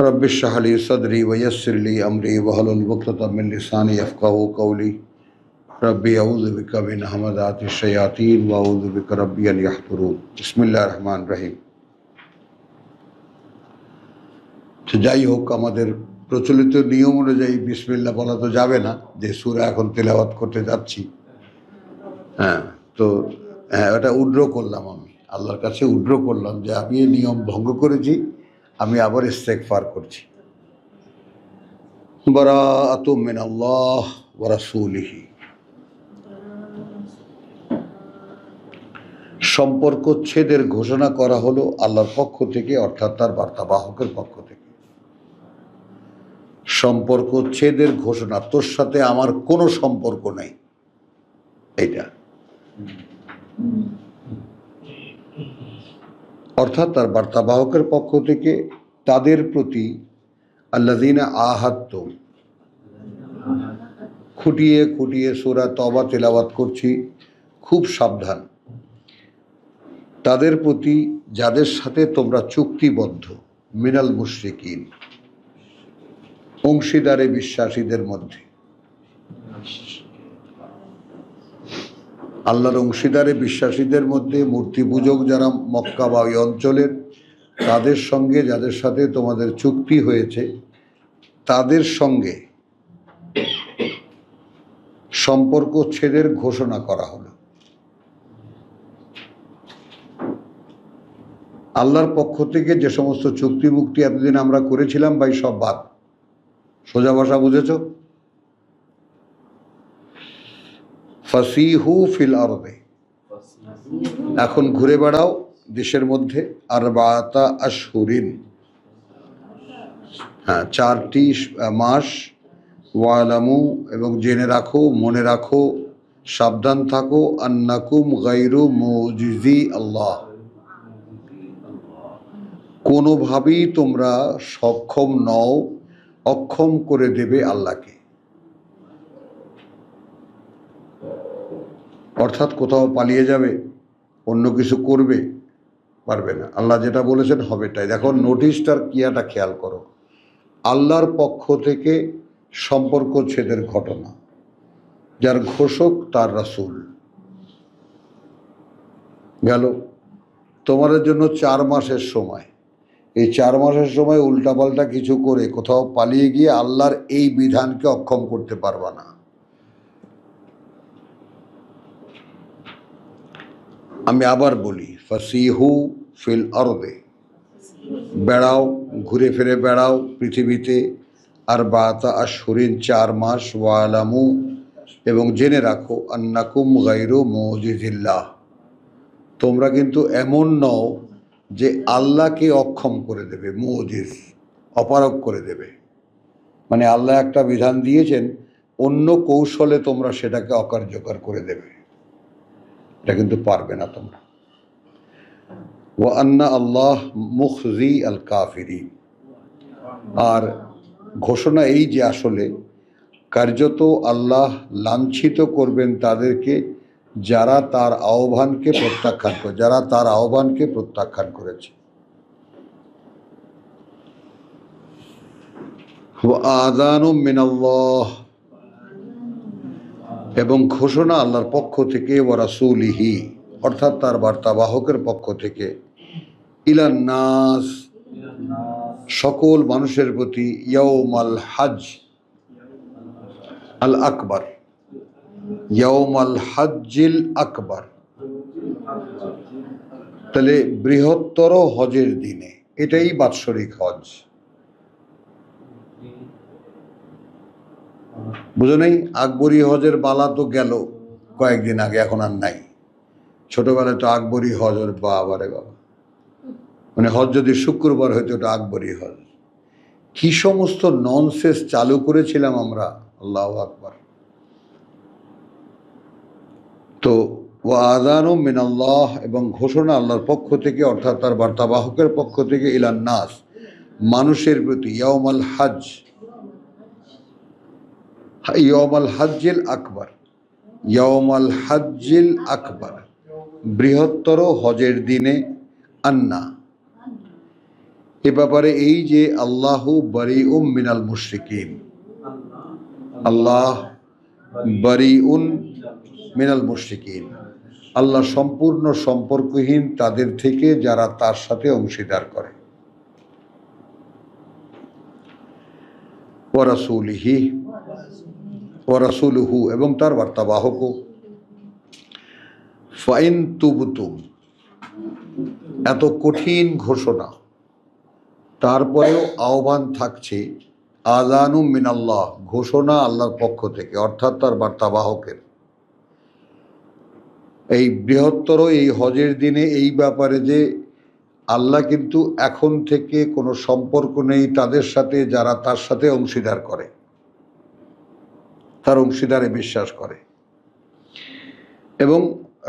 Rabbi इश्रह ली सदरी वयस्सिर ली अमरी वहलुल उक़दतम मिन लिसानी यफ़क़हू क़ौली rabbi अऊज़ु बिका मिन हमज़ाति शयातीन व अऊज़ु बिका रब्बि अन यहज़ुरून। बिस्मिल्लाहिर रहमानिर रहीम। যাই হোক, আমাদের প্রচলিত নিয়ম অনুযায়ী বিসমিল্লাহ বলা তো যাবে না, যে সূরা এখন তেলাওয়াত করতে যাচ্ছি। তো এটা উড্র করলাম, আমি আল্লাহর কাছে উড্র করলাম যে আমি এই নিয়ম ভঙ্গ করেছি, আমি আবার ইস্তেগফার করছি। বারাআতুম মিনাল্লাহ ওয়া রাসূলিহি। সম্পর্কচ্ছেদের ঘোষণা করা হলো আল্লাহর পক্ষ থেকে, অর্থাৎ তার বার্তাবাহকের পক্ষ থেকে। সম্পর্কচ্ছেদের ঘোষণা, তোর সাথে আমার কোনো সম্পর্ক নেই, এইটা অর্থাৎ তার বার্তাবাহকের পক্ষ থেকে তাদের প্রতি আল্লাযীনা আহাদতুম, খুঁটিয়ে খুঁটিয়ে সূরা তওবা তেলাওয়াত করছি, খুব সাবধান। তাদের প্রতি যাদের সাথে তোমরা চুক্তিবদ্ধ, মিনাল মুশরিকিন, অংশীদারে বিশ্বাসীদের মধ্যে। আল্লাহর অংশীদারে বিশ্বাসীদের মধ্যে মূর্তি পূজক যারা মক্কা বা ওই অঞ্চলের, তাদের সঙ্গে যাদের সাথে তোমাদের চুক্তি হয়েছে, তাদের সঙ্গে সম্পর্ক ছেদের ঘোষণা করা হলো। আল্লাহর পক্ষ থেকে যে সমস্ত চুক্তি মুক্তি এতদিন আমরা করেছিলাম, ভাই সব বাদ। সোজা ভাষা বুঝেছ? ফাসিহু ফিল আরদে, এখন ঘুরে বেড়াও দেশের মধ্যে। আরবাতা আশহুরিন, 4টি মাস। ওয়ালামু, এবং জেনে রাখো, মনে রাখো, সাবধান থাকো, আন্নাকুম গায়রু মুজিজি আল্লাহ, কোনোভাবেই তোমরা সক্ষম নও অক্ষম করে দেবে আল্লাহকে। অর্থাৎ কোথাও পালিয়ে যাবে, অন্য কিছু করবে, পারবে না। আল্লাহ যেটা বলেছেন হবে তাই। দেখো নোটিশটার কিয়াটা খেয়াল করো, আল্লাহর পক্ষ থেকে সম্পর্ক ছেদের ঘটনা, যার ঘোষক তার রাসূল। গেল তোমাদের জন্য 4 মাসের সময়। এই 4 মাসের সময় উল্টাপাল্টা কিছু করে কোথাও পালিয়ে গিয়ে আল্লাহর এই বিধানকে অক্ষম করতে পারবা না। আমি আবার বলি, ফাসিহু ফিল আরদে, বেড়াও, ঘুরে ফিরে বেড়াও পৃথিবীতে। আরবাতা আশহুরিন, 4 মাস। ওয়ালামু, এবং জেনে রাখো, আন্নাকুম গায়রু মুজিজিল্লাহ, তোমরা কিন্তু এমন নও যে আল্লাহকে অক্ষম করে দেবে। মুজিজ, অপারগ করে দেবে, মানে আল্লাহ একটা বিধান দিয়েছেন, অন্য কৌশলে তোমরা সেটাকে অকার্যকর করে দেবে, এটা কিন্তু পারবে না তোমরা। ওয়া আন্না আল্লাহ মুখজি আল কাফিরিন, আর ঘোষণা এই যে আসলে কার্যত আল্লাহ লাঞ্ছিত করবেন তাদেরকে যারা তার আহ্বানকে প্রত্যাখ্যান করে, যারা তার আহ্বানকে প্রত্যাখ্যান করেছে। ওয়া আযানুম মিনাল্লাহ, এবং ঘোষণা আল্লাহর পক্ষ থেকে, ওয়া রাসূলিহি, অর্থাৎ তার বার্তাবাহকের পক্ষ থেকে, ইলান নাস, সকল মানুষের প্রতি, ইয়াউমাল হজ আল আকবার, ইয়াউমাল হজ্জিল আকবার, তাহলে বৃহত্তর হজের দিনে, এটাই বাৎসরিক হজ। বুঝো নেই? আকবরী হজের বালা তো গেল কয়েকদিন আগে, এখন আর নাই। ছোটবেলায় তো আকবরী হজ, ওর বাবারে বাবা, মানে হজ যদি শুক্রবার হইতো ওটা আকবরী হজ। কি সমস্ত ননসেন্স চালু করেছিলাম আমরা, আল্লাহু আকবার। তো ওয়া আযানুম মিনাল্লাহ, এবং ঘোষণা আল্লাহর পক্ষ থেকে, অর্থাৎ তার বার্তাবাহকের পক্ষ থেকে, ইলান নাস, মানুষের প্রতি, ইয়াউমাল হজ, ইয়াউমাল হজ্জিল আকবার, ইয়াউমাল হজ্জিল আকবার, বৃহত্তর হজের দিনে, আন্না, এ ব্যাপারে এই যে আল্লাহু বারিউম মিনাল মুশরিকিন, আল্লাহ বারিউন মিনাল মুশরিকিন, আল্লাহ সম্পূর্ণ সম্পর্কহীন তাদের থেকে যারা তার সাথে অংশীদার করে। ওয়া রাসূলিহি ওয়া রাসূলুহু, এবং তার বার্তাবাহকও। ফাইন তুবতুম, এত কঠিন ঘোষণা, তারপরেও আহ্বান থাকছে। আযানু মিনাল্লাহ, ঘোষণা আল্লাহর পক্ষ থেকে, অর্থাৎ তার বার্তাবাহকের। এই বৃহত্তর এই হজের দিনে এই ব্যাপারে যে আল্লাহ কিন্তু এখন থেকে কোনো সম্পর্ক নেই তাদের সাথে যারা তার সাথে অংশীদার করে, তার অংশীদারে বিশ্বাস করে, এবং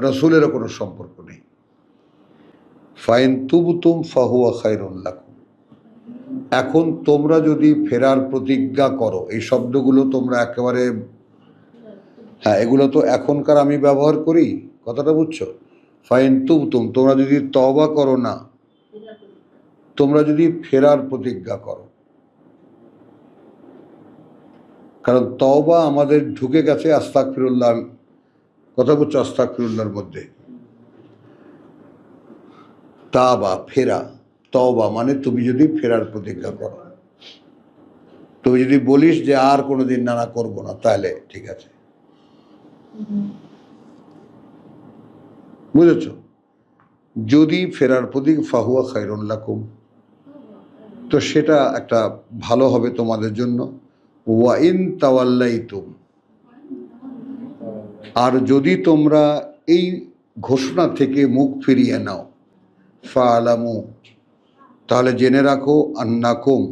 রাসূলেরও কোনো সম্পর্ক নেই। ফাইন তুবতুম ফাহুয়া খায়রুন লাকুম, এখন তোমরা যদি ফেরার প্রতিজ্ঞা করো, এই শব্দগুলো তোমরা একেবারে, হ্যাঁ এগুলো তো এখনকার আমি ব্যবহার করি, কথাটা বুঝছো? ফাইন তুবতুম, তোমরা যদি তওবা করো না, তোমরা যদি ফেরার প্রতিজ্ঞা করো, কারণ তওবা আমাদের ঢুকে গেছে আস্তাগফিরুল্লাহ, কথা বুঝছো, আস্তাগফিরুল্লাহর মধ্যে। তাবা ফেরা, তওবা মানে তুমি যদি ফেরার প্রতিজ্ঞা করো, তুমি যদি বলিস যে আর কোনোদিন নানা করবো না, তাহলে ঠিক আছে, বুঝেছ? যদি ফেরার প্রতিজ্ঞা, ফাহুয়া খায়রুন লাকুম, তো সেটা একটা ভালো হবে তোমাদের জন্য। ওয়া ইন তাওয়াল্লাইতুম, আর যদি তোমরা এই ঘোষণা থেকে মুখ ফিরিয়ে নাও, ফাআলামু, তাহলে জেনে রাখো, আন্নাকুম,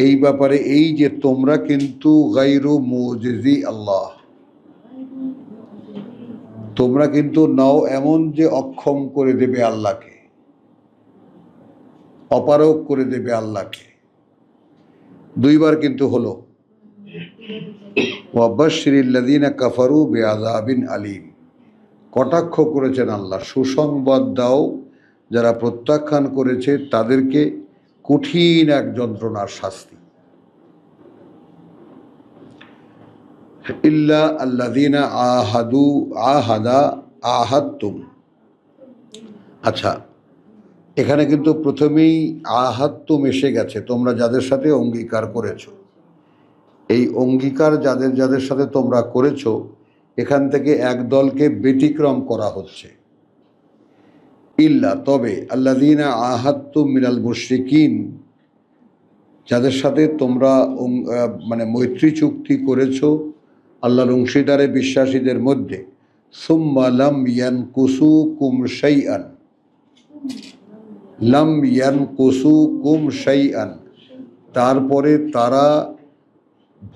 এই ব্যাপারে এই যে তোমরা কিন্তু গায়রু মুজিজি আল্লাহ, তোমরা কিন্তু নাও এমন যে অক্ষম করে দেবে আল্লাহকে, অপারগ করে দেবে আল্লাহকে। দুইবার কিন্তু হলো। ওয়াবাশশিরিল্লাযীনা কাফারু বিআযাবিন আলীম, কটাক্ষ করেছেন আল্লাহ, সুসংবাদ দাও যারা প্রত্যাখ্যান করেছে তাদেরকে কঠিন এক যন্ত্রণার শাস্তি। ইল্লা আল্লাযীনা আহাদতুম, আচ্ছা এখানে কিন্তু প্রথমেই আহাদতুম এসে গেছে, তোমরা যাদের সাথে অঙ্গীকার করেছো। এই অঙ্গীকার যাদের যাদের সাথে তোমরা করেছো, এখান থেকে এক দলকে ব্যতিক্রম করা হচ্ছে। ইল্লা, তবে, আল্লাযীনা আহাদতুম মিনাল মুশরিকিন, যাদের সাথে তোমরা মানে মৈত্রী চুক্তি করেছো আল্লাহর অংশীদারে বিশ্বাসীদের মধ্যে। সুম্মা লাম ইয়ানকুসুকুম শাইআন, লাম ইয়ানকুসুকুম শাইআন, তারপরে তারা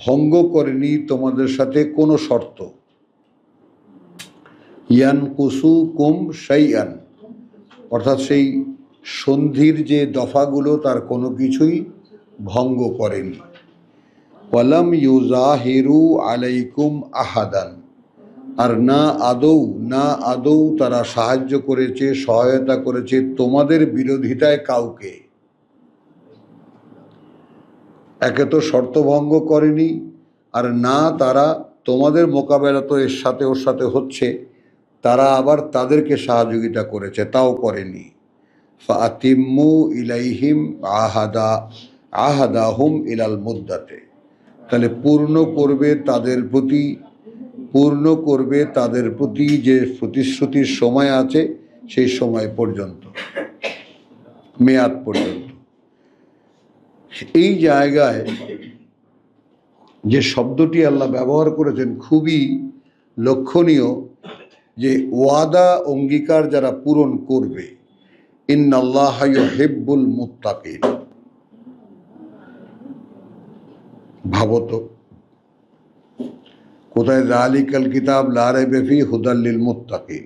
ভঙ্গ করেনি তোমাদের সাথে কোনো শর্ত। ইয়ানকুসুকুম শাইআন, অর্থাৎ সেই সন্ধির যে দফাগুলো তার কোনো কিছুই ভঙ্গ করেনি। ওয়ালাম ইউজাহিরু আলাইকুম আহাদান, আর না আদৌ তারা সাহায্য করেছে, সহায়তা করেছে তোমাদের বিরোধিতায় কাউকে। একে তো শর্ত ভঙ্গ করেনি, আর না তারা তোমাদের মোকাবেলা তো এর সাথে ওর সাথে হচ্ছে, তারা আবার তাদেরকে সহযোগিতা করেছে, তাও করেনি। ফাতিম্মু ইলাইহিম আহাদাহুম ইলাল মুদ্দাতে, তাহলে পূর্ণ করবে তাদের প্রতি যে প্রতিশ্রুতির সময় আছে সেই সময় পর্যন্ত, মেয়াদ পর্যন্ত। এই জায়গায় যে শব্দটি আল্লাহ ব্যবহার করেছেন খুবই লক্ষণীয়, যে ওয়াদা অঙ্গীকার যারা পূরণ করবে, ইন্নাল্লাহা ইউহিব্বুল মুত্তাকিন। ভাবো তো, কোথায় যালিকাল কিতাব লা রাইবা ফীহি হুদাল লিল মুত্তাকিন,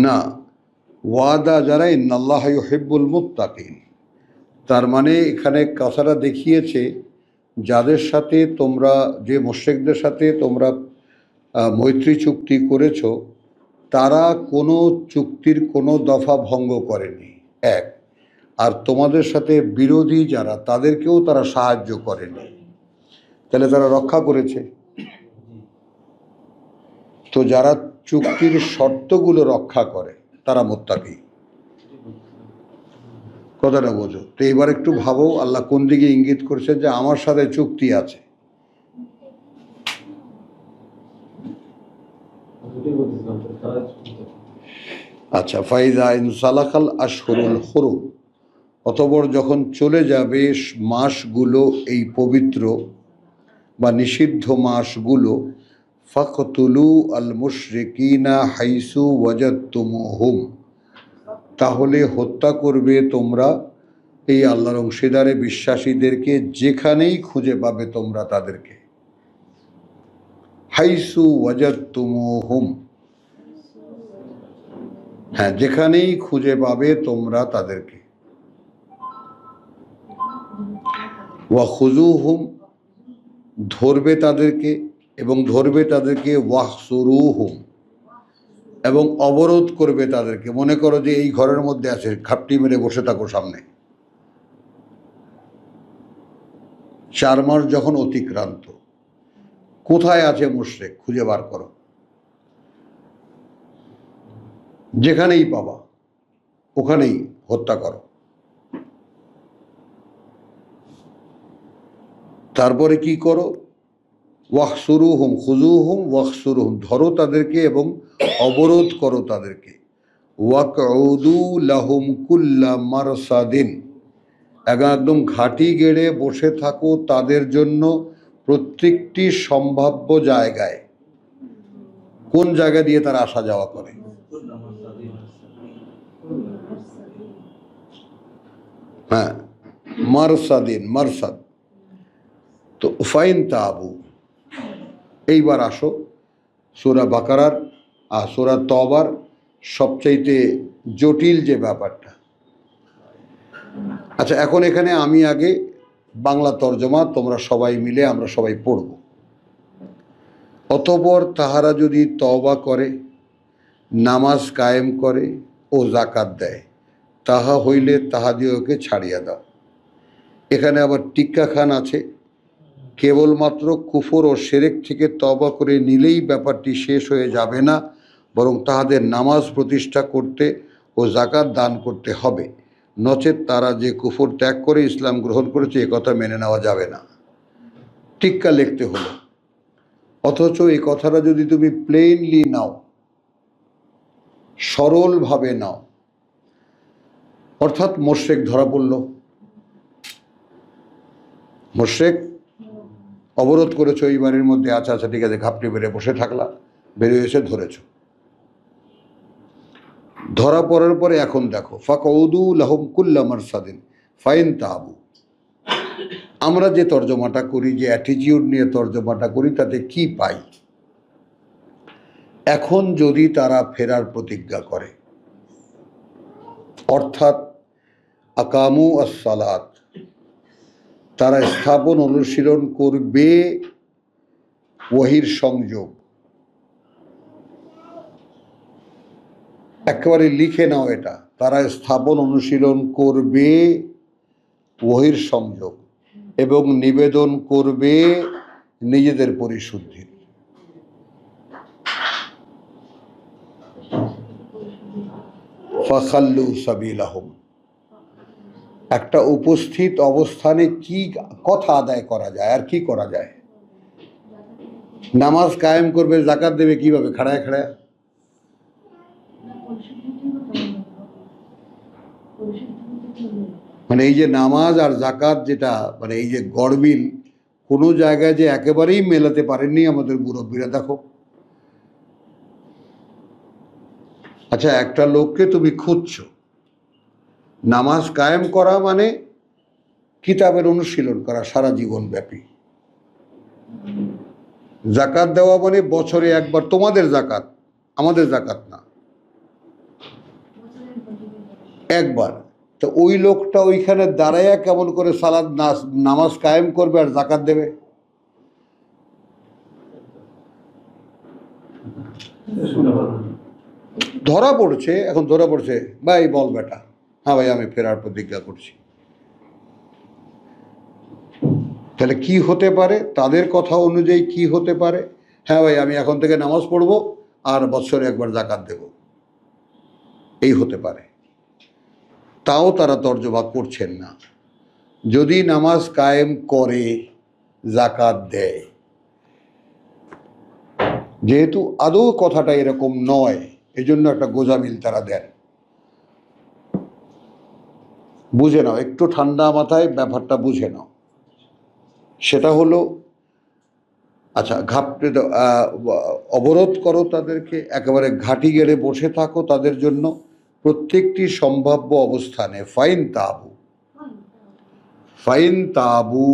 না, ওয়াদা যারা, ইন্নাল্লাহা ইউহিব্বুল মুত্তাকিন, তার মানে এখানে কথাটা দেখিয়েছে যাদের সাথে তোমরা, যে মুশরিকদের সাথে তোমরা মৈত্রী চুক্তি করেছ, তারা কোনো চুক্তির কোনো দফা ভঙ্গ করেনি, এক। আর তোমাদের সাথে বিরোধী যারা, তাদেরকেও তারা সাহায্য করেনি, তাহলে তারা রক্ষা করেছে। তো যারা চুক্তির শর্তগুলো রক্ষা করে তারা মুত্তাকি। কথাটা বোঝো তো। এবার একটু ভাবো আল্লাহ কোন দিকে ইঙ্গিত করছে, যে আমার সাথে চুক্তি আছে। আচ্ছা, ফাইজা ইনসালাখাল আশহুরুল হুরুম, অতঃপর যখন চলে যাবে মাসগুলো, এই পবিত্র বা নিষিদ্ধ মাসগুলো, ফাকতুলু আল মুশরিকিনা হাইসু ওয়াজাদতুমুহুম, তাহলে হত্যা করবে তোমরা এই আল্লাহর অংশীদারে বিশ্বাসীদেরকে যেখানেই খুঁজে পাবে তোমরা তাদেরকে। হাইসু ওয়াজাদতুমুহুম, হ্যাঁ, যেখানেই খুঁজে পাবে তোমরা তাদেরকে। ওয়া খুজুহুম, ধরবে তাদেরকে, এবং ধরবে তাদেরকে। ওয়াহসুরুহুম, এবং অবরোধ করবে তাদেরকে। মনে করো যে এই ঘরের মধ্যে আছে, খাপটি মেরে বসে থাকো সামনে। 4 মাস যখন অতিক্রান্ত, কোথায় আছে মুশরিক খুঁজে বার করো, যেখানেই পাবা ওখানেই হত্যা করো। তারপরে কি করো? ওয়াহসুরুহুম, খুজুহুম ওয়াহসুরুহুম, ধরো তাদেরকে এবং অবরোধ করো তাদেরকে। ওয়াকউদু লাহুম কুল্লা মারসাদিন, একদম ঘাটি গেড়ে বসে থাকো তাদের জন্য প্রত্যেকটি সম্ভাব্য জায়গায়। কোন জায়গা দিয়ে তারা আসা যাওয়া করে? হ্যাঁ, মারসাদিন, মারসাদ। তো ফাইন তাবু, এইবার আসো সূরা বাকারার আর সূরা তওবার সবচাইতে জটিল যে ব্যাপারটা। আচ্ছা, এখন এখানে আমি আগে বাংলা তর্জমা, তোমরা সবাই মিলে আমরা সবাই পড়ব। অতঃপর তাহারা যদি তওবা করে, নামাজ কায়েম করে ও জাকাত দেয়, তাহা হইলে তাহাদিওকে ছাড়িয়া দাও। এখানে আবার টিক্কা খান আছে, কেবলমাত্র কুফর ও শিরক থেকে তওবা করে নিলেই ব্যাপারটি শেষ হয়ে যাবে না, বরং তাহাদের নামাজ প্রতিষ্ঠা করতে ও জাকাত দান করতে হবে, নচেত তারা যে কুফর ত্যাগ করে ইসলাম গ্রহণ করেছে এ কথা মেনে নেওয়া যাবে না। টিক্কা লিখতে হলো। অথচ এই কথাটা যদি তুমি প্লেনলি নাও, সরলভাবে নাও, অর্থাৎ মুশরিক ধরা পড়ল, মুশরিক অবরোধ করেছো এই বাড়ির মধ্যে, আচ্ছা আচ্ছা ঠিক আছে, ঘাপটি বেড়ে বসে থাকলা, বেরিয়ে এসে ধরেছো। ধরা পড়ার পরে এখন দেখো, ফাকউদু লাহুম কুল্লা মারসাদিন ফাইন তাবু। আমরা যে তর্জমাটা করি, যে অ্যাটিটিউড নিয়ে তর্জমাটা করি, তাতে কি পাই? এখন যদি তারা ফেরার প্রতিজ্ঞা করে, অর্থাৎ আকামু আস-সালাত, তারা স্থাপন অনুশীলন করবে ওহীর সংযোগ। একেবারে লিখে নাও এটা, তারা স্থাপন অনুশীলন করবে ওহীর সংযোগ এবং নিবেদন করবে নিজেদের পরিশুদ্ধি। ফাখাল্লু সাবিলাহুম, একটা উপস্থিত অবস্থানে কি কথা আদায় করা যায় আর কি করা যায়? নামাজ কায়েম করবে, জাকাত দেবে, কিভাবে? খাড়ায় খাড়ায়। মানে এই যে নামাজ আর জাকাত, যেটা মানে এই যে গড়মিল, কোনো জায়গায় যে একেবারেই মেলাতে পারেননি আমাদের মুরব্বীরা। দেখো, আচ্ছা, একটা লোককে তুমি খুঁজছো, নামাজ কায়েম করা মানে কিতাবের অনুশীলন করা সারা জীবন ব্যাপী। জাকাত দেওয়া মানে বছরে একবার, তোমাদের জাকাত, আমাদের জাকাত না, একবার। তো ওই লোকটা ওইখানে দাঁড়াইয়া কেমন করে সালাদ নামাজ কায়েম করবে আর জাকাত দেবে? ধরা পড়ছে, এখন ধরা পড়ছে, ভাই বল বেটা, হ্যাঁ ভাই আমি ফেরার প্রতিজ্ঞা করছি। তাহলে কি হতে পারে তাদের কথা অনুযায়ী, কি হতে পারে? হ্যাঁ ভাই আমি এখন থেকে নামাজ পড়বো আর বৎসরে একবার জাকাত দেব, এই হতে পারে। তাও তারা তর্জমা করছেন না। যদি নামাজ কায়েম করে, জাকাত দেয়, যেহেতু আদৌ কথাটা এরকম নয়, এজন্য একটা গোজামিল তারা দেন। বুঝে নাও, একটু ঠান্ডা মাথায় ব্যাপারটা বুঝে নাও। সেটা হলো, আচ্ছা ঘাপটে অবরোধ করো তাদেরকে, একেবারে ঘাঁটি গেড়ে বসে থাকো তাদের জন্য প্রত্যেকটি সম্ভাব্য অবস্থানে। ফাইন তাবু, ফাইন তাবু,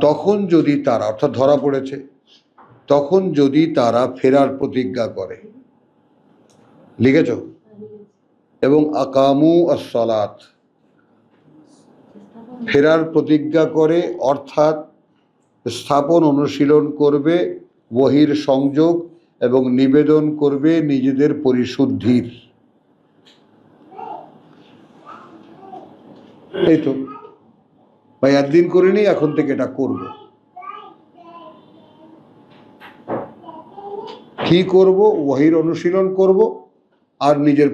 তখন যদি তারা, অর্থাৎ ধরা পড়েছে, তখন যদি তারা ফেরার প্রতিজ্ঞা করে, লিখেছ? এবং আকামু আস-সালাত, ফেরার প্রতিজ্ঞা করে অর্থাৎ স্থাপন অনুশীলন করবে ওহীর সংযোগ এবং নিবেদন করবে নিজেদের পরিশুদ্ধির। এই তো ভাই একদিন করিনি, এখন থেকে এটা করব। কি করব? ওহীর অনুশীলন করব আর নিজেদের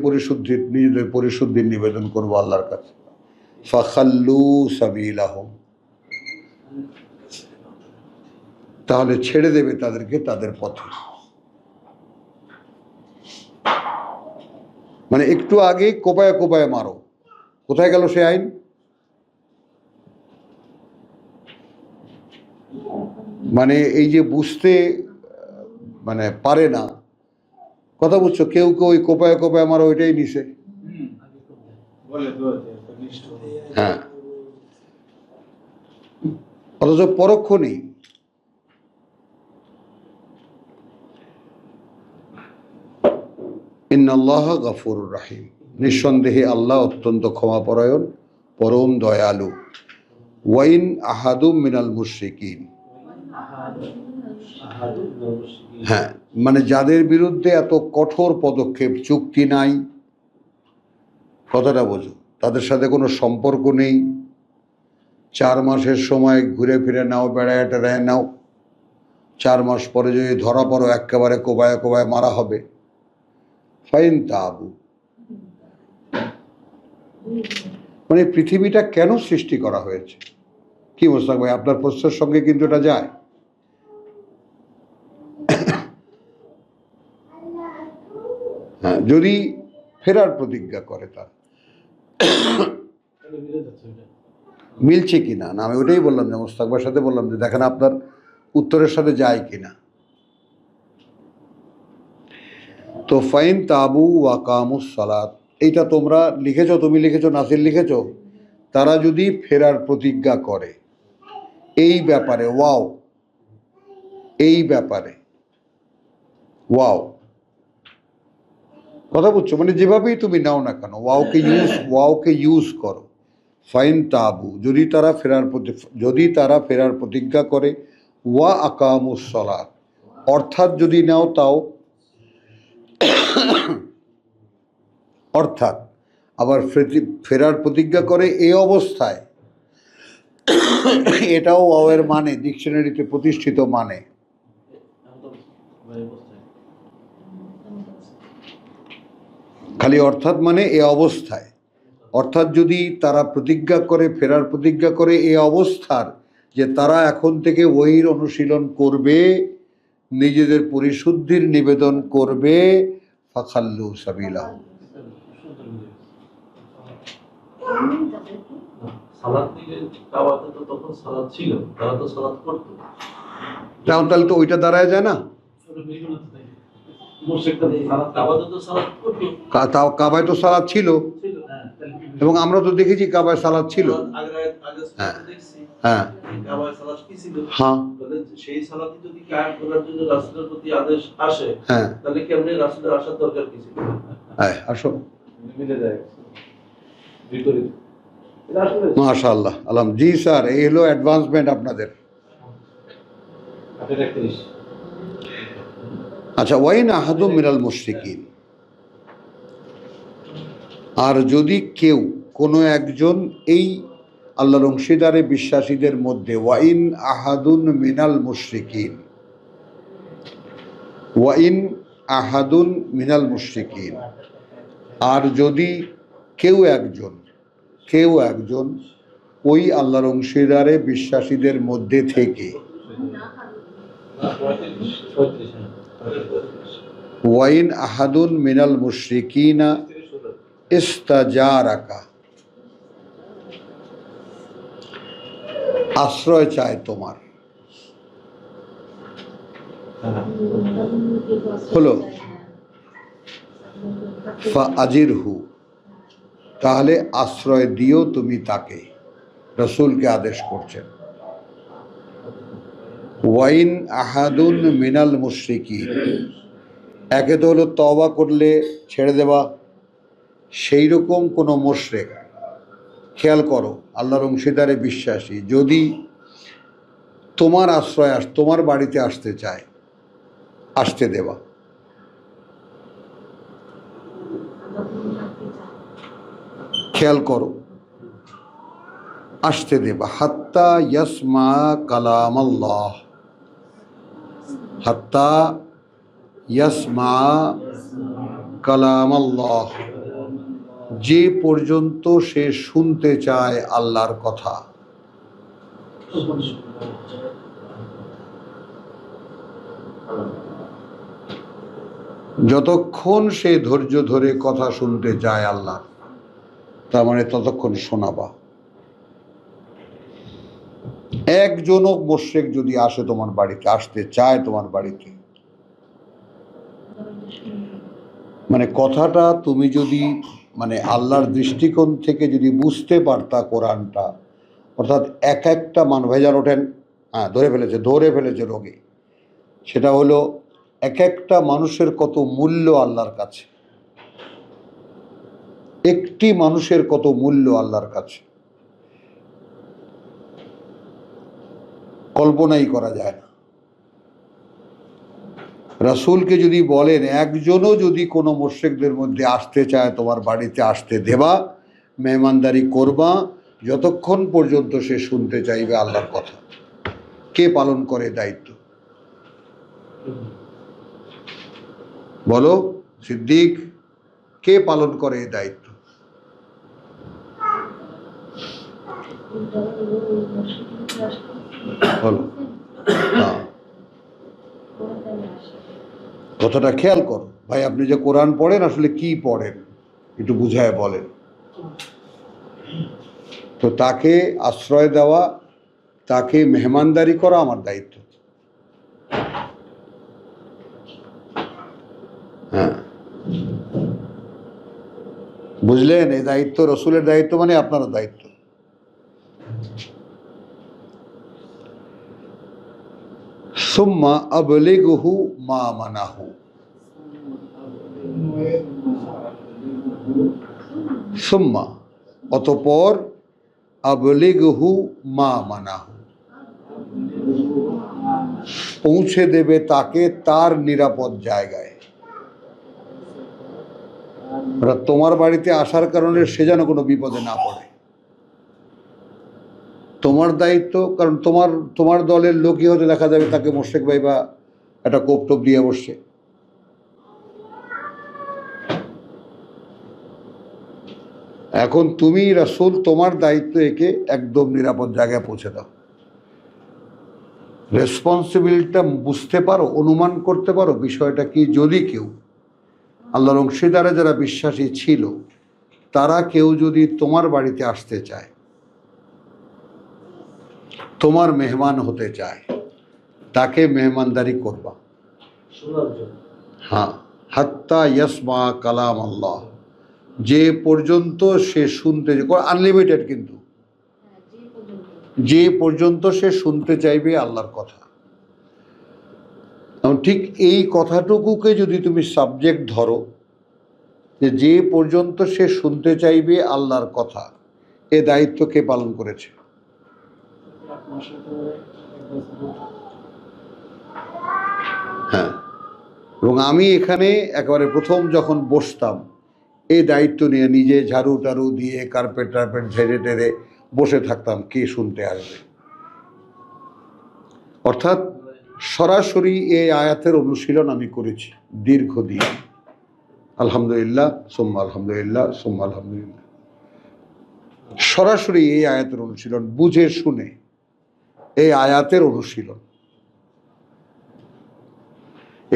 পরিশুদ্ধির নিবেদন করব আল্লাহর কাছে। ফাখাল্লু সাবিলাহুম, তাহলে ছেড়ে দেবে তাদেরকে তাদের পথে। মানে একটু আগে কোপায় কোপায় মারো, কোথায় গেল সে আইন? মানে এই যে বুঝতে মানে পারে না, কথা বুঝছো? কেউ কেউ ওই কোপায় কোপায় মারো ওইটাই নিছে। হ্যাঁ, অথচ পরোক্ষ নেই। ইন্নাল্লাহ গফুরুর রাহিম, নিঃসন্দেহে আল্লাহ অত্যন্ত ক্ষমাপরায়ণ, পরম দয়ালু। ওয়াইন আহাদুম মিনাল মুশরিকিন, হ্যাঁ মানে যাদের বিরুদ্ধে এত কঠোর পদক্ষেপ, চুক্তি নাই, কথাটা বোঝো, তাদের সাথে কোনো সম্পর্ক নেই, 4 মাসের সময় ঘুরে ফিরে নাও, বেড়ায় টেড়ায় নাও, 4 মাস পরে যদি ধরা পড়ো একেবারে কোবায় কোবায় মারা হবে। ফাইন তাবু, মানে পৃথিবীটা কেন সৃষ্টি করা হয়েছে? কি মোস্তাক ভাই, আপনার প্রশ্নের সঙ্গে কিন্তু এটা যায়। হ্যাঁ, যদি ফেরার প্রতিজ্ঞা করে, তার মিলছে কিনা না, আমি ওটাই বললাম যে মোস্তাক ভাইয়ের সাথে বললাম যে দেখেন আপনার উত্তরের সাথে যায় কিনা। তো ফাইন তাবু ওয়াকামুস সালাত, এইটা তোমরা লিখেছো, তুমি লিখেছো, নাসির লিখেছো, তারা যদি ফেরার প্রতিজ্ঞা করে এই ব্যাপারে, ওয়াও, এই ব্যাপারে, ওয়াও, কথা বুঝছো? মানে যেভাবেই তুমি নাও না কেন, ওয়াওকে ইউজ করো। ফাইন তাবু, যদি তারা ফেরার প্রতিজ্ঞা করে, ওয়া আকামুস সালাত, অর্থাৎ যদি নাও তাও, অর্থাৎ আবার ফেরার প্রতিজ্ঞা করে এই অবস্থায়, এটাও ওয়াওয়ের মানে ডিকশনারিতে প্রতিষ্ঠিত মানে। খালি অর্থাৎ মানে এ অবস্থায়, অর্থাৎ যদি তারা প্রতিজ্ঞা করে, ফেরার প্রতিজ্ঞা করে এ অবস্থার যে তারা এখন থেকে ওহীর অনুশীলন করবে, নিজেদের পরিশুদ্ধির নিবেদন করবে, ফাখাল্লু সাবিলাহুম, তাহলে তো ওইটা দাঁড়ায় যায় না। কাবায় তো সালাত ছিল, এবং আমরা তো দেখেছি কাবায় সালাত ছিল। হ্যাঁ হ্যাঁ হ্যাঁ, সেই সালাত যদি কায়েম করার জন্য রাসূলের প্রতি আদেশ আসে, হ্যাঁ তাহলে কেমনে রাসূলের আসার দরকার কি ছিল? হ্যাঁ, আসো, মিলে যায় বিপরীত। মাশাআল্লাহ, জি স্যার, এই হলো অ্যাডভান্সমেন্ট আপনাদের। আচ্ছা, ওয়াইন আহাদু মিনাল মুশরিকিন, আর যদি কেউ কোনো একজন এই আল্লাহর অংশীদারে বিশ্বাসীদের মধ্যে, ওয়াইন আহাদুন মিনাল মুশরিকিন, ওয়াইন আহাদুন মিনাল মুশরিকিন, আর যদি কেউ একজন ওই আল্লাহর অংশীদারে বিশ্বাসীদের মধ্যে থেকে, ওয়াইন আহাদুন মিনাল মুশরিকিনা ইস্তাজারাকা, আশ্রয় চায় তোমার, হলো ফাআজিরহু, তাহলে আশ্রয় দিও তুমি তাকে। রসুলকে আদেশ করছেন। ওয়াইন আহাদুন মিনাল মুশরিকিন, একে তো হলো তওবা করলে ছেড়ে দেওয়া, সেই রকম কোনো মুশরিক, খেয়াল করো আল্লাহর অংশীদারে বিশ্বাসী যদি তোমার আশ্রয় তোমার বাড়িতে আসতে চায়, আসতে দেওয়া। খেয়াল করো, আসতে দেবা, হাত্তা ইয়াসমা কালাম আল্লাহ, হাত্তা ইয়াসমা কালাম আল্লাহ, যে পর্যন্ত সে শুনতে চায় আল্লাহর কথা। যতক্ষণ সে ধৈর্য ধরে কথা শুনতে চায় আল্লাহ, তার মানে ততক্ষণ শোনাবা। একজনও মুশরিক যদি আসে তোমার বাড়িতে, আসতে চায় তোমার বাড়িতে, মানে কথাটা তুমি যদি মানে আল্লাহর দৃষ্টিকোণ থেকে যদি বুঝতে পারতা কোরআনটা, অর্থাৎ এক একটা ভেজাল ওঠেন, ধরে ফেলেছে রোগে, সেটা হলো এক একটা মানুষের কত মূল্য আল্লাহর কাছে, একটি মানুষের কত মূল্য আল্লাহর কাছে, কল্পনাই করা যায় না। রাসূলকে যদি বলেন একজনও যদি কোনো মুশরিকদের মধ্যে আসতে চায় তোমার বাড়িতে, আসতে দেবা, মেহমানদারি করবা, যতক্ষণ পর্যন্ত সে শুনতে চাইবে আল্লাহর কথা। কে পালন করে দায়িত্ব বলো সিদ্দিক, কে পালন করে এই দায়িত্ব? বলো, কথাটা খেয়াল করো ভাই। আপনি যে কোরআন পড়েন আসলে কি পড়েন একটু বুঝায় বলেন তো। তাকে আশ্রয় দেওয়া, তাকে মেহমানদারি করা আমার দায়িত্ব। হ্যাঁ, বুঝলেন? এই দায়িত্ব রসুলের দায়িত্ব, মানে আপনারও দায়িত্ব। সুম্মা আবলিগহু মা মানাহু, সুম্মা অতঃপর, আবলিগহু মা মানাহু, পৌঁছে দেবে তাকে তার নিরাপদ জায়গায়। তোমার বাড়িতে আসার কারণে সে যেন কোনো বিপদে না পড়ে, তোমার দায়িত্ব। কারণ তোমার দলের লোকই হতে দেখা যাবে তাকে মোশরেক ভাই বা একটা কোপ টোপ দিয়ে বসছে। এখন তুমি রাসূল, তোমার দায়িত্ব একে একদম নিরাপদ জায়গায় পৌঁছে দাও। রেসপন্সিবিলিটিটা বুঝতে পারো, অনুমান করতে পারো বিষয়টা কি। যদি কেউ আল্লাহর অংশীদারে যারা বিশ্বাসী ছিল, তারা কেউ যদি তোমার বাড়িতে আসতে চায়, তোমার মেহমান হতে চায়, তাকে মেহমানদারি করবা। হ্যাঁ, হাত্তা ইয়াসমা কালাম আল্লাহ, যে পর্যন্ত সে শুনতে, আনলিমিটেড কিন্তু, যে পর্যন্ত সে শুনতে চাইবে আল্লাহর কথা। ঠিক এই কথাটুকুকে যদি তুমি সাবজেক্ট ধরো, যে পর্যন্ত সে শুনতে চাইবে আল্লাহর কথা, এ দায়িত্ব কে পালন করেছে? হ্যাঁ, এবং আমি এখানে একেবারে প্রথম যখন বসতাম এই দায়িত্ব নিয়ে নিজে ঝাড়ু টাড়ু দিয়ে কার্পেট টার্পেট ঝেড়ে টেড়ে বসে থাকতাম কে শুনতে আসবে। অর্থাৎ সরাসরি এই আয়াতের অনুশীলন আমি করেছি দীর্ঘদিন। আলহামদুলিল্লাহ সুম্মা আলহামদুলিল্লাহ সুম্মা আলহামদুলিল্লাহ। সরাসরি এই আয়াতের অনুশীলন, বুঝে শুনে এই আয়াতের অনুশীলন।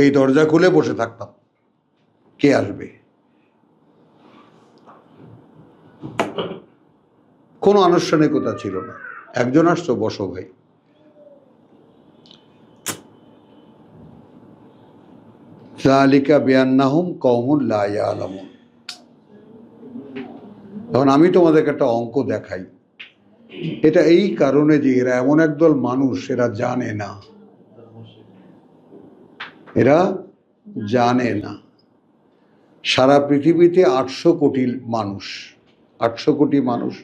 এই দরজা খুলে বসে থাকতাম কে আসবে, কোনো আনুষ্ঠানিকতা ছিল না। একজন আসতো, বসো ভাই। যালিকা বিআন্নাহুম কওমুন লা ইয়ালামুন। এখন আমি তোমাদেরকে একটা অঙ্ক দেখাই। এটা এই কারণে যে এরা এমন একদল মানুষ, এরা জানে না, এরা জানে না। সারা পৃথিবীতে 800 কোটি মানুষ, 800 কোটি মানুষ,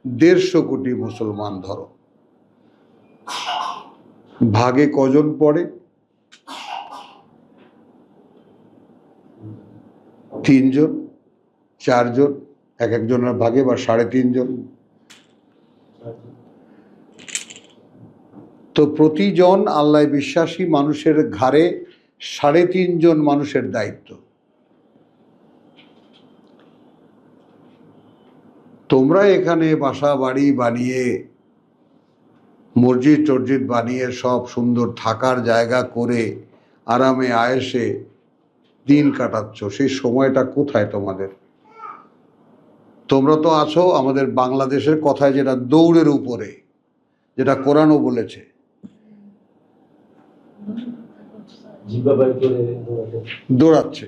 150 কোটি মুসলমান ধরো, ভাগে কজন পড়ে? 3 জন, 4 জন, এক একজনের ভাগে, বা 3.5 জন। তো প্রতিজন আল্লাহ বিশ্বাসী মানুষের ঘাড়ে 3.5 জন মানুষের দায়িত্ব। তোমরা এখানে বাসা বাড়ি বানিয়ে, মসজিদ টসজিদ বানিয়ে, সব সুন্দর থাকার জায়গা করে আরামে আয়েসে দিন কাটাচ্ছ, সেই সময়টা কোথায় তোমাদের? তোমরা তো আছো আমাদের বাংলাদেশের কথায় যেটা দৌড়ের উপরে, যেটা কোরআনও বলেছে, দৌড়াচ্ছে।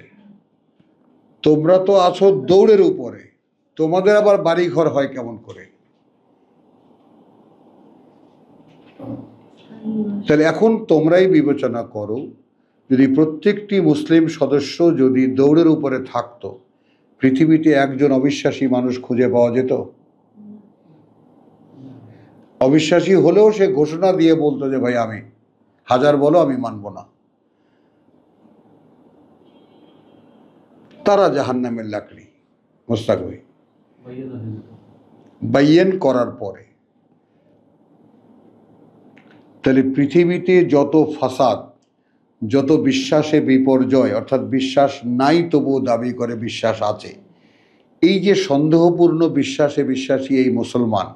তোমরা তো আছো দৌড়ের উপরে, তোমাদের আবার বাড়ি ঘর হয় কেমন করে? তাহলে এখন তোমরাই বিবেচনা করো, যদি প্রত্যেকটি মুসলিম সদস্য যদি দৌড়ের উপরে থাকতো, পৃথিবীতে একজন অবিশ্বাসী মানুষ খুঁজে পাওয়া যেত? অবিশ্বাসী হলেও সে ঘোষণা দিয়ে বলতো যে ভাই আমি, হাজার বলো আমি মানব না। তারা জাহান্নামের লাকড়ি, মোস্তাক ভাই, বাইয়েন করার পরে। তাহলে পৃথিবীতে যত ফাসাদ, যত বিশ্বাসে বিপর্যয়, অর্থাৎ বিশ্বাস নাই তবুও দাবি করে বিশ্বাস আছে, এই যে সন্দেহপূর্ণ বিশ্বাসে বিশ্বাসী এই মুসলমান,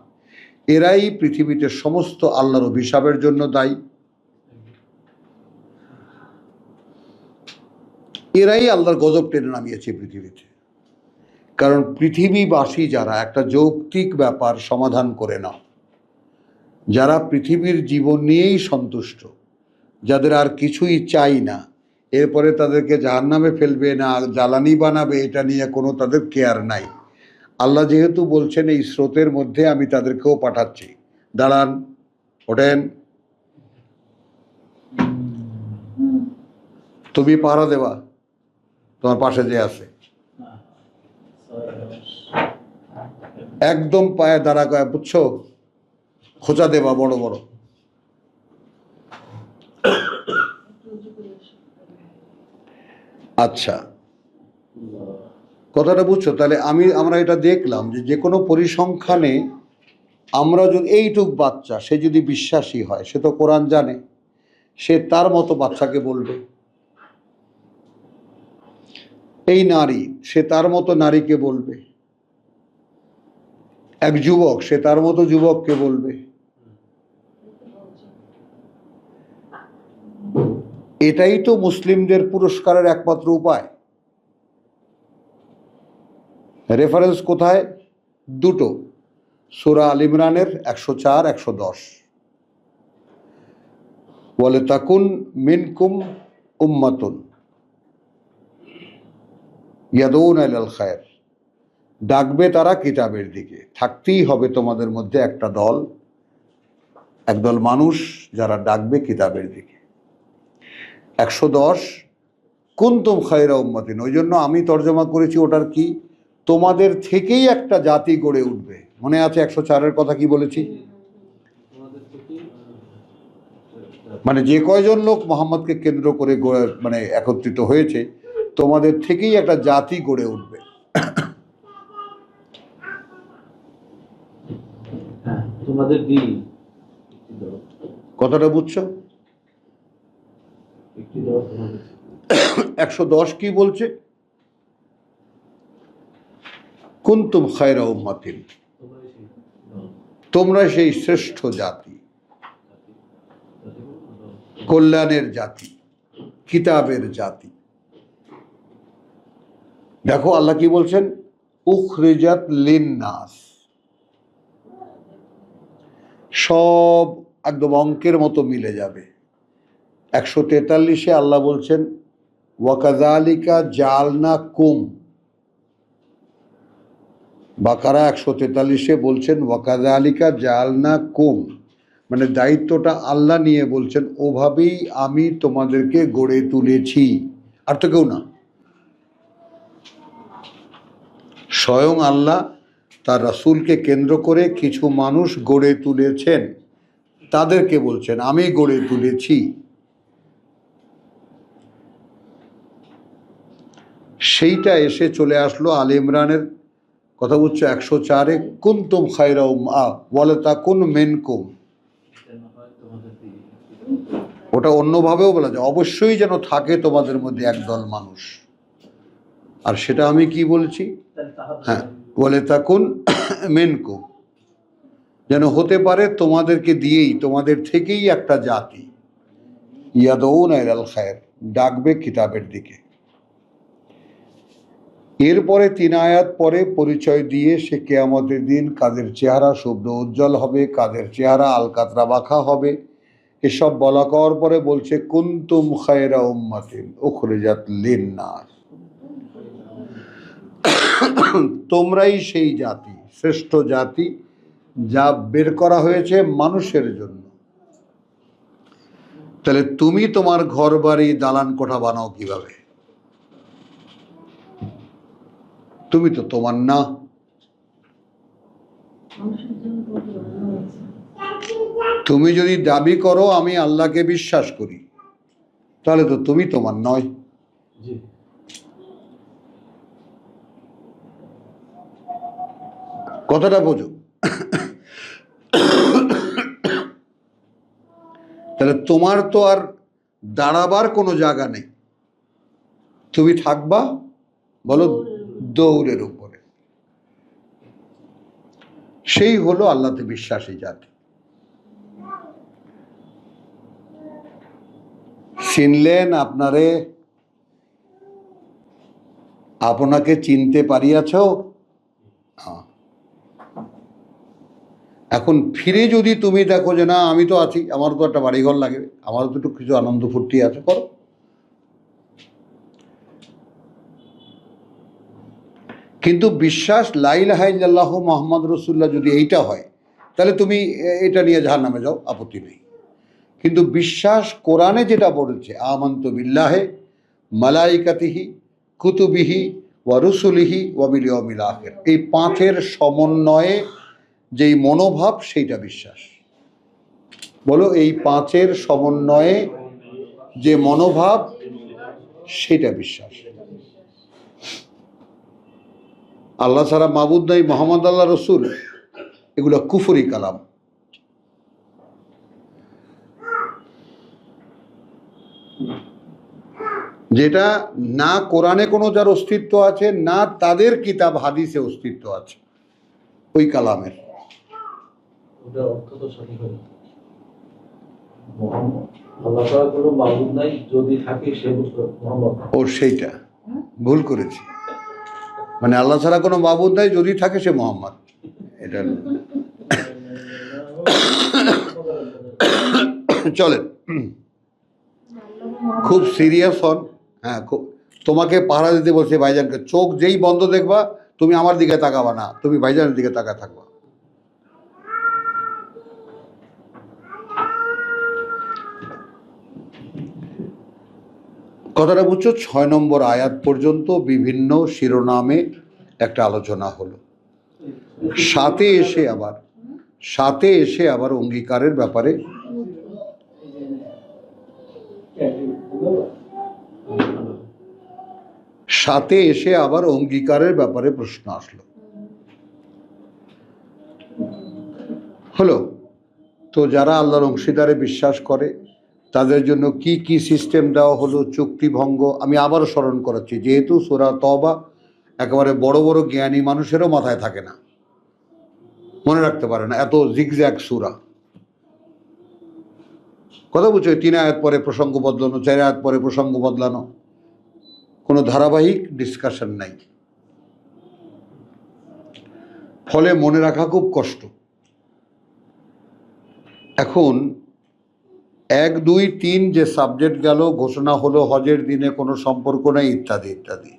এরাই পৃথিবীতে সমস্ত আল্লাহর অভিশাপের জন্য দায়ী। এরাই আল্লাহর গজব টেনে নামিয়েছে পৃথিবীতে। কারণ পৃথিবীবাসী যারা একটা যৌক্তিক ব্যাপার সমাধান করে নাও, যারা পৃথিবীর জীবন নিয়েই সন্তুষ্ট, যাদের আর কিছুই চাই না, এরপরে তাদেরকে জাহান্নামে ফেলবে না জ্বালানি বানাবে, এটা নিয়ে কোনো তাদের কেয়ার নাই। আল্লাহ যেহেতু বলছেন এই স্রোতের মধ্যে আমি তাদেরকেও পাঠাচ্ছি, দাঁড়ান, ওঠেন, তুমি পাহারা দেবা তোমার পাশে যে আছে, একদম পায়ে দাঁড়া কয়, বুঝছো, খোঁচা দেবা বড় বড়। আচ্ছা, কথাটা বুঝছো? তাহলে আমরা এটা দেখলাম যে কোনো পরিসংখ্যানে আমরা যদি এইটুক বাচ্চা, সে যদি বিশ্বাসী হয়, সে তো কোরআন জানে, সে তার মতো বাচ্চাকে বলবে। এই নারী, সে তার মতো নারীকে বলবে। এক যুবক, সে তার মতো যুবককে বলবে। এটাই তো মুসলিমদের পুরস্কারের একমাত্র উপায়। রেফারেন্স কোথায়? দুটো, সূরা আল ইমরানের 104, 110। বলে তাকুন মিনকুম উম্মাতুন ইয়াদউনা ইলাল খায়র, ডাকবে তারা কিতাবের দিকে। থাকতেই হবে তোমাদের মধ্যে একটা দল, একদল মানুষ যারা ডাকবে কিতাবের দিকে। 110 কুনতুম খায়রা উম্মাতিন, ওই জন্য আমি তর্জমা করেছি ওটার কি, তোমাদের থেকেই একটা জাতি গড়ে উঠবে। মনে আছে 104-এর কথা কি বলেছি? মানে যে কয়জন লোক মোহাম্মদকে কেন্দ্র করে মানে একত্রিত হয়েছে, তোমাদের থেকেই একটা জাতি গড়ে উঠবে। হ্যাঁ, তোমাদের দিন কথাটা বুঝছো? 110 কি বলছে? কুনতুম খায়রা উম্মাতিন, তোমরা সেই শ্রেষ্ঠ জাতি, কল্যাণের জাতি, কিতাবের জাতি। দেখো আল্লাহ কি বলছেন, উখরিজাত লিন্নাস। সব একদম অঙ্কের মতো মিলে যাবে। 143-এ আল্লাহ বলছেন ওয়াকাযালিকা জাআলনাকুম। বাকারা 143-এ বলছেন ওয়াকাযালিকা জাআলনাকুম, মানে দায়িত্বটা আল্লাহ নিয়ে বলছেন, ওভাবেই আমি তোমাদেরকে গড়ে তুলেছি, আর তো কেউ না। স্বয়ং আল্লাহ তার রাসূলকে কেন্দ্র করে কিছু মানুষ গড়ে তুলেছেন, তাদেরকে বলছেন আমি গড়ে তুলেছি। সেইটা এসে চলে আসলো আলে ইমরানের কথা বুঝছো 104-এ, কুনতুম খায়রা উম্মাহ ওয়ালাতাকুন মিনকুম। ওটা অন্যভাবেও বলা যায়, অবশ্যই যেন থাকে তোমাদের মধ্যে একদল মানুষ। আর সেটা আমি কি বলছি, হ্যাঁ, ওয়ালাতাকুন মিনকুম, যেন হতে পারে তোমাদেরকে দিয়েই, তোমাদের থেকেই একটা জাতি, ইয়াদউনা ইলাল খায়র, ডাকবে কিতাবের দিকে। এরপরে 3 আয়াত পরে পরিচয় দিয়ে সে কিয়ামতের দিন কাদের চেহারা শুভ্র উজ্জ্বল হবে, কাদের চেহারা আলকাতরা মাখা হবে, এসব বলা করার পরে বলছে কুনতুম খায়রা উম্মাতিন উখরিজাত লিন্নাস, তোমরাই সেই জাতি, শ্রেষ্ঠ জাতি, যা বের করা হয়েছে মানুষের জন্য। তাহলে তুমি তোমার ঘর বাড়ি দালান কোঠা বানাও কিভাবে? তুমি তো তোমার না। তুমি যদি দাবি করো আমি আল্লাহকে বিশ্বাস করি, তাহলে তো তুমি তোমার নয়। কথাটা বোঝো। তাহলে তোমার তো আর দাঁড়াবার কোনো জায়গা নেই, তুমি থাকবা বলো দৌড়ের উপরে। সেই হলো আল্লাহতে বিশ্বাসী জাতি। চিনলেন আপনারে, আপনাকে চিনতে পারিয়াছ। এখন ফিরে যদি তুমি দেখো যে না আমি তো আছি, আমার তো একটা বাড়িঘর লাগে, আমারও তো একটু কিছু আনন্দ ফুর্তি আছে, করো। কিন্তু বিশ্বাস লা ইলাহা ইল্লাল্লাহু মুহাম্মদ রাসূলুল্লাহ যদি এইটা হয়, তাহলে তুমি এটা নিয়ে জাহান্নামে যাও, আপত্তি নেই। কিন্তু বিশ্বাস কোরআনে যেটা বলেছে আমানতু বিল্লাহি মালাইকাতিহি কুতুবিহি ওয়া রুসুলিহি ওয়া বিল ইয়াউমিল আখির, এই 5-এর সমন্বয়ে যেই মনোভাব সেইটা বিশ্বাস। বলো, এই 5-এর সমন্বয়ে যে মনোভাব সেটা বিশ্বাস। আল্লাহ ছাড়া মাবুদ নাই, মোহাম্মদ আল্লাহ রসুল, এগুলো কুফরি কালাম। যেটা না কোরআনে কোনো যার অস্তিত্ব আছে, না তাদের কিতাব হাদিসে অস্তিত্ব আছে ওই কালামের। ওটা অর্থ তো সঠিক হলো, আল্লাহ ছাড়া কোনো মাবুদ নাই, যদি থাকে সে মুহাম্মদ। ও সেইটা ভুল করেছি, মানে আল্লাহ ছাড়া কোনো মাবুদ নাই, যদি থাকে সে মোহাম্মদ। এটা চলেন, খুব সিরিয়াস হন। হ্যাঁ, খুব। তোমাকে পাহারা দিতে বলছে ভাইজানকে, চোখ যেই বন্ধ দেখবা তুমি আমার দিকে তাকাবা না, তুমি ভাইজানের দিকে তাকা থাকবা। কথাটা বুঝছো? 6 নম্বর আয়াত পর্যন্ত বিভিন্ন শিরোনামে একটা আলোচনা হলো। সাথে এসে আবার অঙ্গীকারের ব্যাপারে সাথে এসে আবার অঙ্গীকারের ব্যাপারে প্রশ্ন আসলো। হলো তো যারা আল্লাহর অংশীদারে বিশ্বাস করে তাদের জন্য কি কি সিস্টেম দেওয়া হলো, চুক্তি ভঙ্গ। আমি আবারও স্মরণ করাচ্ছি, যেহেতু সূরা তওবা একেবারে বড় বড় জ্ঞানী মানুষেরও মাথায় থাকে না, মনে রাখতে পারে না, এত জিগজ্যাগ সূরা। কথা বুঝছো? 3 আয়াত পরে প্রসঙ্গ বদলানো, 4 আয়াত পরে প্রসঙ্গ বদলানো, কোনো ধারাবাহিক ডিসকাশন নাই, ফলে মনে রাখা খুব কষ্ট। এখন 1, 2, 3 যে সাবজেক্ট গেল, ঘোষণা হলো হজের দিনে কোনো সম্পর্ক নেই ইত্যাদি ইত্যাদি।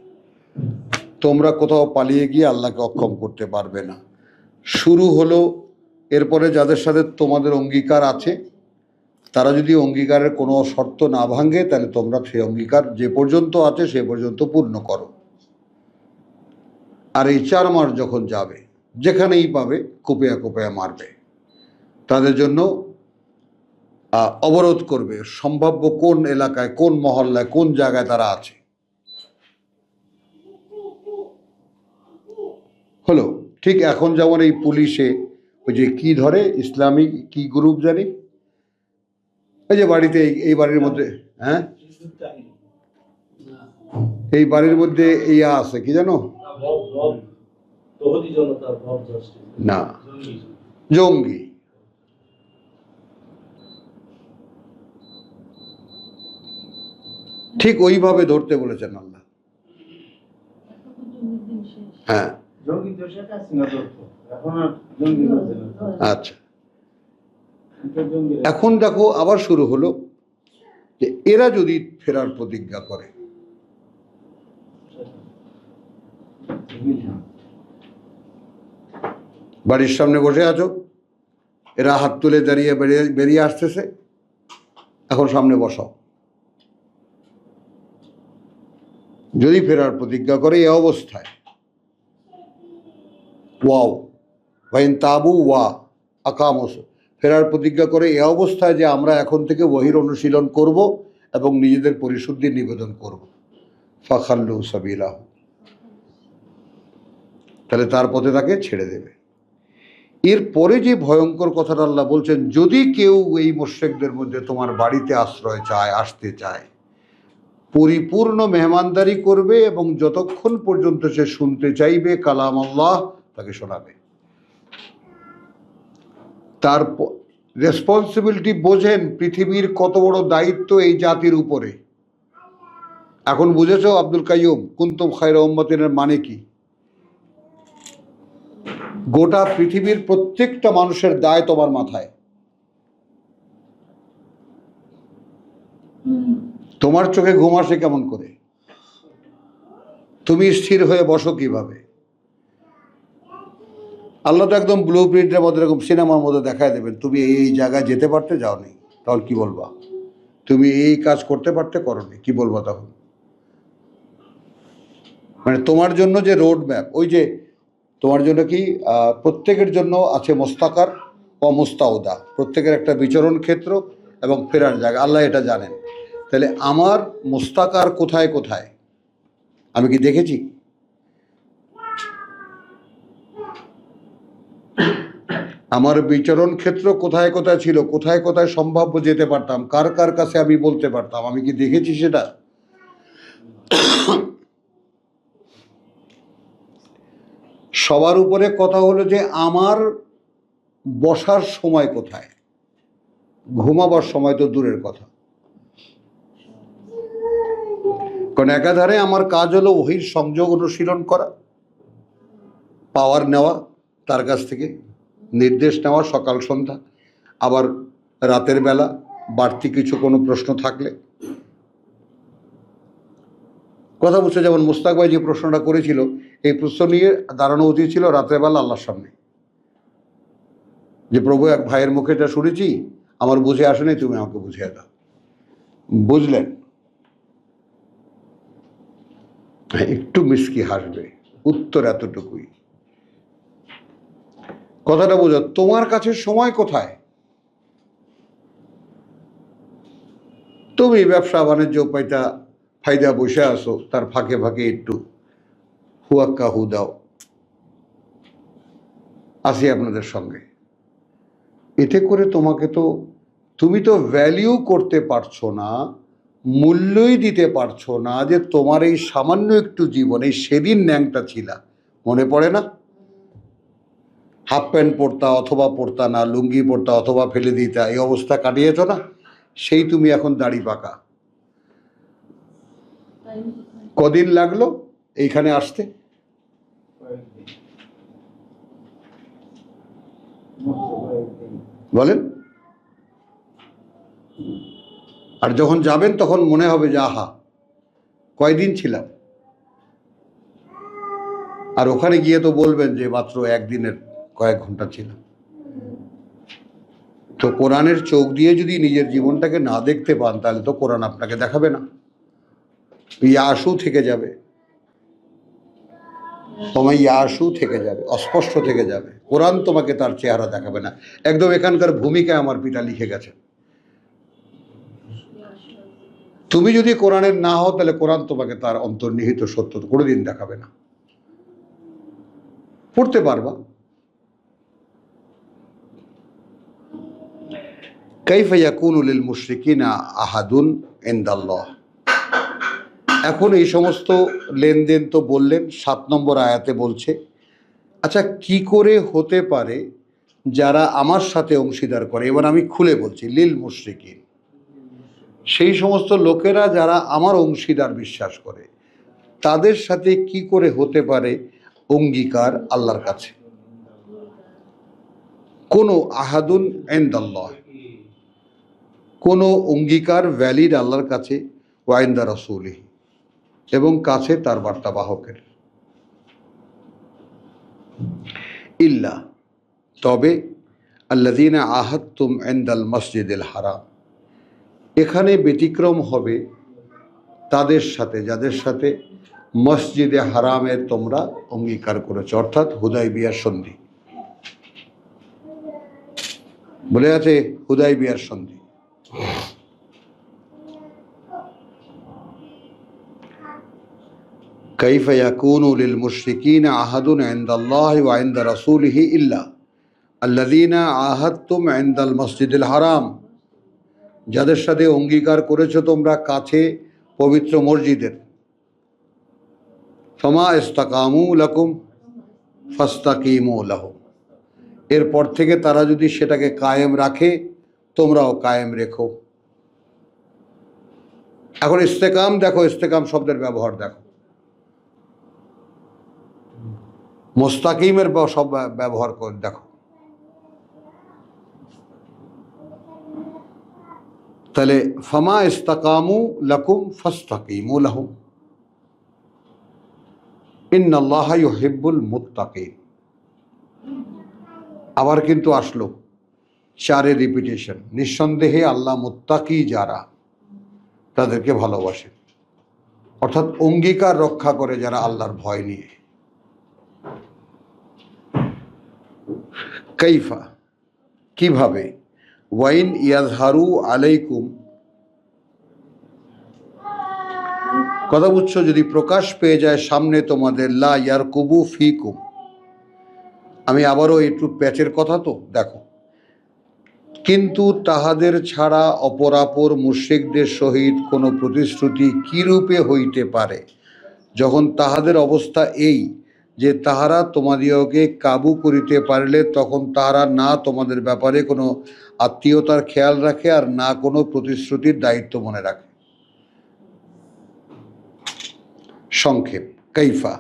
তোমরা কোথাও পালিয়ে গিয়ে আল্লাহকে অক্ষম করতে পারবে না। শুরু হলো এরপরে যাদের সাথে তোমাদের অঙ্গীকার আছে তারা যদি অঙ্গীকারের কোনো শর্ত না ভাঙে তাহলে তোমরা সেই অঙ্গীকার যে পর্যন্ত আছে সে পর্যন্ত পূর্ণ করো। আর এই 4 মাস যখন যাবে, যেখানেই পাবে কুপিয়া কুপিয়া মারবে, তাদের জন্য অবরোধ করবে সম্ভাব্য কোন এলাকায়, কোন মহল্লায়, কোন জায়গায় তারা আছে। হলো ঠিক এখন যেমন এই পুলিশে ওই যে কি ধরে ইসলামিক কি গ্রুপ জানি, এই যে বাড়িতে এই বাড়ির মধ্যে, হ্যাঁ এই বাড়ির মধ্যে ইয়া আছে কি জানো, না জঙ্গি, ঠিক ওইভাবে ধরতে বলেছেন আল্লাহ। হ্যাঁ আচ্ছা, এখন দেখো আবার শুরু হলো যে এরা যদি ফেরার প্রতিজ্ঞা করে, বাড়ির সামনে বসে আছো, এরা হাত তুলে দাঁড়িয়ে বেরিয়ে আসতেছে, এখন সামনে বসাও। যদি ফেরার প্রতিজ্ঞা করে এ অবস্থায়, ওয়াও ভাইন তাবু ওয়া আকামস, ফেরার প্রতিজ্ঞা করে এ অবস্থায় যে আমরা এখন থেকে ওহীর অনুশীলন করব এবং নিজেদের পরিশুদ্ধি নিবেদন করব, ফাখাল্লু সাবিলাহু, তাহলে তার পথে তাকে ছেড়ে দেবে। এরপরে যে ভয়ঙ্কর কথাটা আল্লাহ বলছেন, যদি কেউ এই মুশরিকদের মধ্যে তোমার বাড়িতে আশ্রয় চায়, আসতে চায়, পরিপূর্ণ মেহমানদারি করবে এবং যতক্ষণ পর্যন্ত সে শুনতে চাইবে কালাম আল্লাহ, তাকে শোনাবে। তার রেসপন্সিবিলিটি বোঝেন, পৃথিবীর কত বড় দায়িত্ব এই জাতির উপরে। এখন বুঝেছো আব্দুল কাইয়ুম কুনতুম খায়রা উম্মাতিনের মানে কি? গোটা পৃথিবীর প্রত্যেকটা মানুষের দায় তোমার মাথায়। তোমার চোখে ঘুম আসে কেমন করে? তুমি স্থির হয়ে বসো কিভাবে? আল্লাহ তো একদম ব্লু প্রিন্টের মধ্যে, এরকম সিনেমার মধ্যে দেখায় দেবেন, তুমি এই জায়গায় যেতে পারতে, যাওনি, তাহলে কি বলবা? তুমি এই কাজ করতে পারতে, করনি, কি বলবা তখন? মানে তোমার জন্য যে রোড ম্যাপ, ওই যে তোমার জন্য কি প্রত্যেকের জন্য আছে মোস্তাকার ও মুস্তাউদা, প্রত্যেকের একটা বিচরণ ক্ষেত্র এবং ফেরার জায়গা, আল্লাহ এটা জানেন। তাহলে আমার মোস্তাকার কোথায় কোথায় আমি কি দেখেছি? আমার বিচরণ ক্ষেত্র কোথায় কোথায় ছিল, কোথায় কোথায় সম্ভাব্য যেতে পারতাম, কার কার কাছে আমি বলতে পারতাম, আমি কি দেখেছি সেটা? সবার উপরে কথা হলো যে আমার বসার সময় কোথায়, ঘুমাবার সময় তো দূরের কথা। কারণ একাধারে আমার কাজ হলো ওহীর সংযোগ অনুশীলন করা, পাওয়ার নেওয়া তার কাছ থেকে, নির্দেশ নেওয়া সকাল সন্ধ্যা, আবার রাতের বেলা বাড়তি কিছু কোনো প্রশ্ন থাকলে। কথা বুঝছে? যেমন মুস্তাক ভাই যে প্রশ্নটা করেছিল, এই প্রশ্ন নিয়ে দাঁড়ানো উচিত ছিল রাত্রেবেলা আল্লাহর সামনে, যে প্রভু এক ভাইয়ের মুখে এটা শুনেছি, আমার বুঝে আসেনি, তুমি আমাকে বুঝিয়ে দাও। বুঝলেন? একটু মিষ্টি হাসবে, উত্তর এতটুকুই। কথাটা বোঝো, তোমার কাছে সময় কোথায়? তুমি ব্যবসা বাণিজ্য পাইতা ফায়দা বসে আসো, তার ফাঁকে ফাঁকে একটু হুয়াক্কা হু দাও, আসি আপনাদের সঙ্গে। এতে করে তুমি তো ভ্যালিউ করতে পারছো না, মূল্যই দিতে পারছো না যে তোমার এই সামান্য একটু জীবন, এই সেদিন ন্যাংটা ছিলা, মনে পড়ে না? হাফ প্যান্ট পরতা অথবা পরতা না, লুঙ্গি পরতা অথবা ফেলে দিতা, এই অবস্থা কাটিয়েছ না? সেই তুমি এখন দাড়ি পাকা। কদিন লাগলো এইখানে আসতে? বলেন। আর যখন যাবেন তখন মনে হবে যে আহা, কয়দিন ছিলাম। আর ওখানে গিয়ে তো বলবেন যে মাত্র একদিনের কয়েক ঘন্টা ছিলাম। তো কোরআনের চোখ দিয়ে যদি নিজের জীবনটাকে না দেখতে পান, তাহলে তো কোরআন আপনাকে দেখাবে না, ইয়াসু থেকে যাবে, তোমার ইয়াসু থেকে যাবে, অস্পষ্ট থেকে যাবে। কোরআন তোমাকে তার চেহারা দেখাবে না। একদম এখানকার ভূমিকায় আমার পিতা লিখে গেছে। তুমি যদি কোরআনের না হও, তাহলে কোরআন তোমাকে তার অন্তর্নিহিত সত্য কোনোদিন দেখাবে না। পড়তে পারবা। কাইফা ইয়াকুনু লিল মুশরিকিনা আহাদুন ইনদাল্লাহ। এখন এই সমস্ত লেনদেন তো বললেন, 7 নম্বর আয়াতে বলছে, আচ্ছা কি করে হতে পারে যারা আমার সাথে অংশীদার করে। এবার আমি খুলে বলছি, লিল মুশরিকিন, সেই সমস্ত লোকেরা যারা আমার অংশীদার বিশ্বাস করে, তাদের সাথে কি করে হতে পারে অঙ্গীকার আল্লাহর কাছে। কোনো আহাদুন ইনদাল্লাহ, কোনো অঙ্গীকার ভ্যালিড আল্লাহর কাছে, ওয়াইন্দা রাসূলিহি, এবং কাছে তার বার্তাবাহকের। ইল্লা, তবে আল্লাযীনা আহাদতুম ইনদাল মসজিদিল হারাম, এখানে ব্যতিক্রম হবে তাদের সাথে যাদের সাথে মসজিদে হারামে তোমরা অঙ্গীকার করেছো, অর্থাৎ হুদায়বিয়ার সন্ধি। বলে আছে হুদায়বিয়ার সন্ধি। কাইফা ইয়াকুনু লিল মুশরিকিনা আহাদুন ইনদাল্লাহি ওয়া ইনদা রাসূলিহি ইল্লা আল্লাযীনা আহাদতুম ইনদাল মসজিদিল হারাম, যাদের সাথে অঙ্গীকার করেছো তোমরা কাছে পবিত্র মসজিদের। ফামা ইসতাকামু লাকুম ফাস্তাকিমু লাহুম, এরপর থেকে তারা যদি সেটাকে কায়েম রাখে, তোমরাও কায়েম রেখো। এখন ইস্তেকাম দেখো, ইস্তেকাম শব্দের ব্যবহার দেখো, মুস্তাকিমের সব ব্যবহার করে দেখো। তাহলে ফামা ইস্তাকামু লাকুম ফাস্তাকিমু লাহুম ইন্নাল্লাহা ইউহিব্বুল মুত্তাকিন। আবার কিন্তু আসলো 4 রিপিটেশন, নিঃসন্দেহে আল্লাহ মুত্তাকি যারা, তাদেরকে ভালোবাসে, অর্থাৎ অঙ্গীকার রক্ষা করে যারা আল্লাহর ভয় নিয়ে। কাইফা, কিভাবে, ওয়াইন ইয়াজহারু আলাইকুম, কথা বুঝছো, যদি প্রকাশ পেয়ে যায় সামনে তোমাদের, লা ইয়ারকুবু ফিকুম। আমি আবারও একটু প্যাচের কথা তো দেখো, কিন্তু তাহাদের ছাড়া অপরাপর মুশরিকদের সহিত কোনো প্রতিশ্রুতি কিরূপে হইতে পারে, যখন তাহাদের অবস্থা এই যে তাহারা তোমাদিওকে কাবু করিতে পারলে তখন তাহারা না তোমাদের ব্যাপারে কোনো আত্মীয়তার খেয়াল রাখে আর না কোনো প্রতিশ্রুতির দায়িত্ব মনে রাখে। সংক্ষেপ, কাইফা,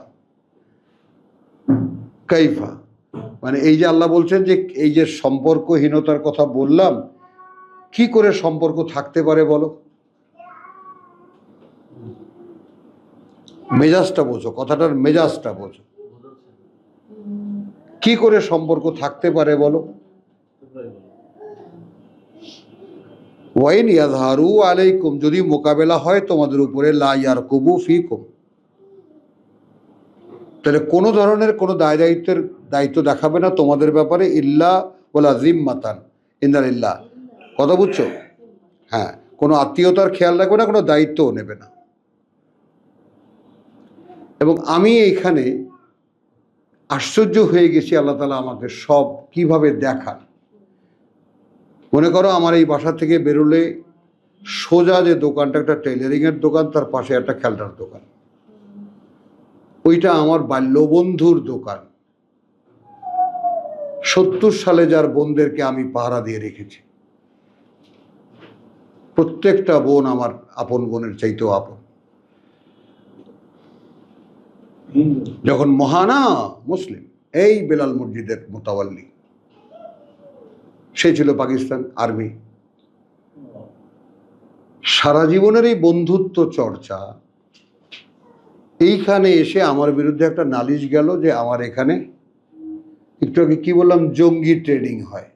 কাইফা মানে এই যে আল্লাহ বলছেন যে এই যে সম্পর্কহীনতার কথা বললাম, কি করে সম্পর্ক থাকতে পারে বলো? মেজাজটা বোঝো, কথাটার মেজাজটা বোঝো। কি করে সম্পর্ক থাকতে পারে বলো? ওয়াইন ইয়াজহারু আলাইকুম, যদি মোকাবেলা হয় তোমাদের উপরে, লা ইয়ারকুবু ফিকুম, তাহলে কোনো ধরনের কোনো দায়িত্ব দেখাবে না তোমাদের ব্যাপারে, ইল্লা ওয়ালা জিম্মাতান ইন্দালিল্লাহ। কথা বুঝছো? হ্যাঁ, কোনো আত্মীয়তার খেয়াল রাখবে না, কোনো দায়িত্বও নেবে না। এবং আমি এইখানে আশ্চর্য হয়ে গেছি, আল্লাহ তাআলা আমাকে সব কিভাবে দেখান। মনে করো আমার এই বাসা থেকে বেরোলে সোজা যে দোকানটা, একটা টেলারিংয়ের দোকান, তার পাশে একটা খেলনার দোকান, ওইটা আমার বাল্যবন্ধুর দোকান। 70 সালে যার বোনদেরকে আমি পাহারা দিয়ে রেখেছি। প্রত্যেকটা বোন আমার আপন বোনের চাইতেও আপন। যখন মহানা মুসলিম, এই বেলাল মসজিদের মোতাওয়াল্লি, সে ছিল পাকিস্তান আর্মি। সারা জীবনের এই বন্ধুত্ব চর্চা, এইখানে এসে আমার বিরুদ্ধে একটা নালিশ গেল যে আমার এখানে, একটু আগে কি বললাম, জঙ্গি ট্রেডিং হয়।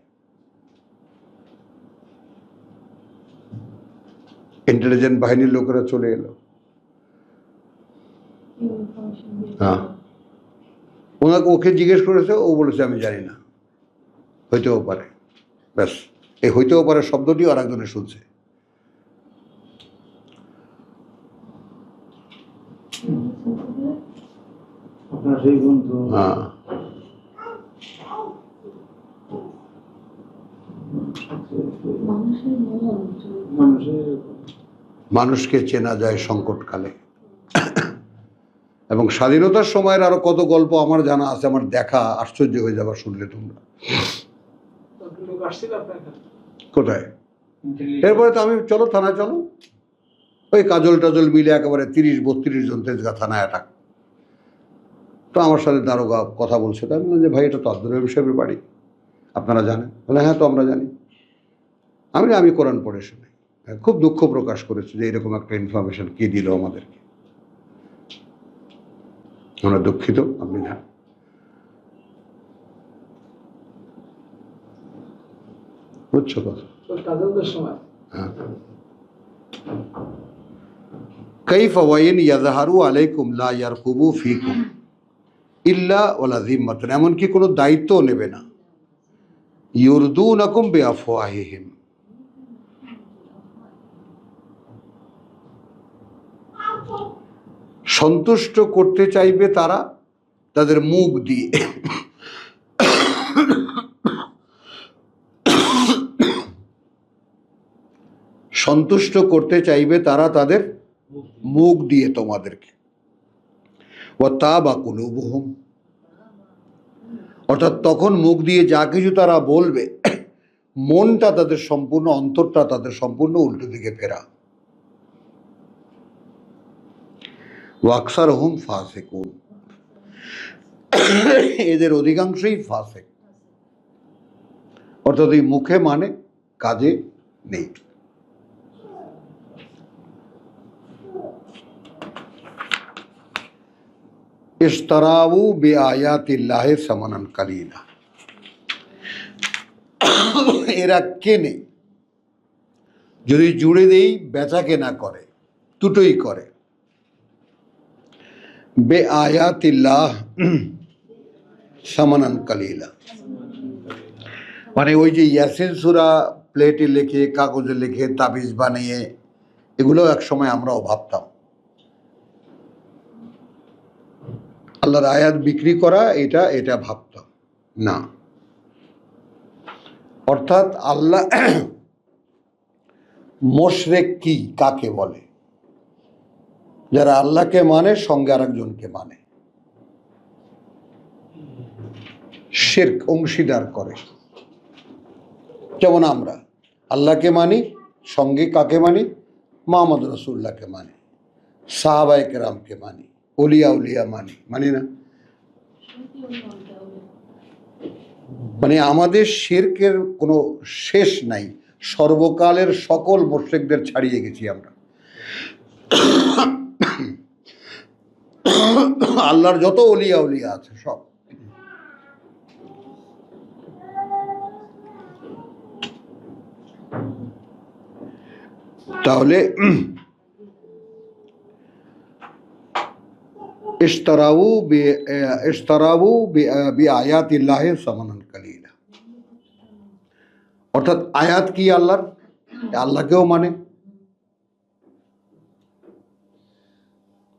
ইন্টেলিজেন্ট বাহিনীর লোকেরা চলে এলো। হ্যাঁ, ওকে জিজ্ঞেস করেছে, ও বলেছে আমি জানি না, হইতেও পারে। ব্যাস, এই হইতেও পারে শব্দটি আর একজনে শুনছে। হ্যাঁ, মানুষকে চেনা যায় সংকটকালে। এবং স্বাধীনতার সময়ের আরো কত গল্প আমার জানা আছে, আমার দেখা, আশ্চর্য হয়ে যাবার শুনলে তোমরা। কোথায়? এরপরে তো আমি, চলো থানায় চলো, ওই কাজল টাজল মিলে একেবারে 30-32 জন তেজগা থানায় অ্যাটাক। তো আমার সাথে দারোগা কথা বলছে, তাই বললাম যে ভাই এটা তো আব্দুল রহিম সাহেবের বাড়ি, আপনারা জানেন? বলে হ্যাঁ, তো আমরা জানি। আমি কোরআন পড়ে শুনি। খুব দুঃখ প্রকাশ করেছে যে এরকম একটা ইনফরমেশন কি দিল আমাদেরকে। আমরা দুঃখিত, আপনি না। বুঝছো কথা? হ্যাঁ। কাইফা ওয়াইন ইয়াযহারু আলাইকুম লা ইয়ারকুবু ফীকুম ইল্লা ওয়ালা যিম্মাতুন, এমনকি কোনো দায়িত্ব নেবে না। ইউরদুনাকুম বিআফওয়াহিহিম, সন্তুষ্ট করতে চাইবে তারা তাদের মুখ দিয়ে, সন্তুষ্ট করতে চাইবে তারা তাদের মুখ দিয়ে তোমাদেরকে। ওয়া তাবা কুলুবুহুম, অর্থাৎ তখন মুখ দিয়ে যা কিছু তারা বলবে, মনটা তাদের সম্পূর্ণ, অন্তরটা তাদের সম্পূর্ণ উল্টো দিকে ফেরা। ওয়া আকসারুহুম ফাসিকুন, এদের অধিকাংশই ফাসিক, অর্থাৎ এই মুখে মানে কাজে নেই। ইশতারাউ বিআয়াতিল্লাহি সামানান কালিলা, এরা কেনে, যদি জুড়ে দেই বেচা কেনা করে, দুটোই করে। বেআয়াতিল্লাহ সামানান কালিলা, মানে ওই যে ইয়াসিন সূরা প্লেটে লিখে, কাগজে লিখে, তাবিজ বানিয়ে, এগুলো এক সময় আমরাও ভাবতাম আল্লাহর আয়াত বিক্রি করা, এটা ভাবতাম না। অর্থাৎ আল্লাহ মুশরিক কি কাকে বলে? যারা আল্লাহকে মানে সঙ্গে আরেকজনকে মানে, শিরক, অংশীদার করে। যেমন আমরা আল্লাহকে মানি, সঙ্গে কাকে মানি? মুহাম্মদ রাসূলুল্লাহকে মানি, সাহাবায়ে কেরামকে মানি, ওলিয়া উলিয়া মানি না? মানে আমাদের শিরকের কোনো শেষ নাই, সর্বকালের সকল মুশরিকদের ছাড়িয়ে গেছি আমরা। আল্লাহর যত ওলিয়া উলিয়া আছে সব। তাহলে ইশতারাউ বিআয়াতিল্লাহি সামানান কালিলা, অর্থাৎ আয়াত কি আল্লাহর, আল্লাহকেও মানে,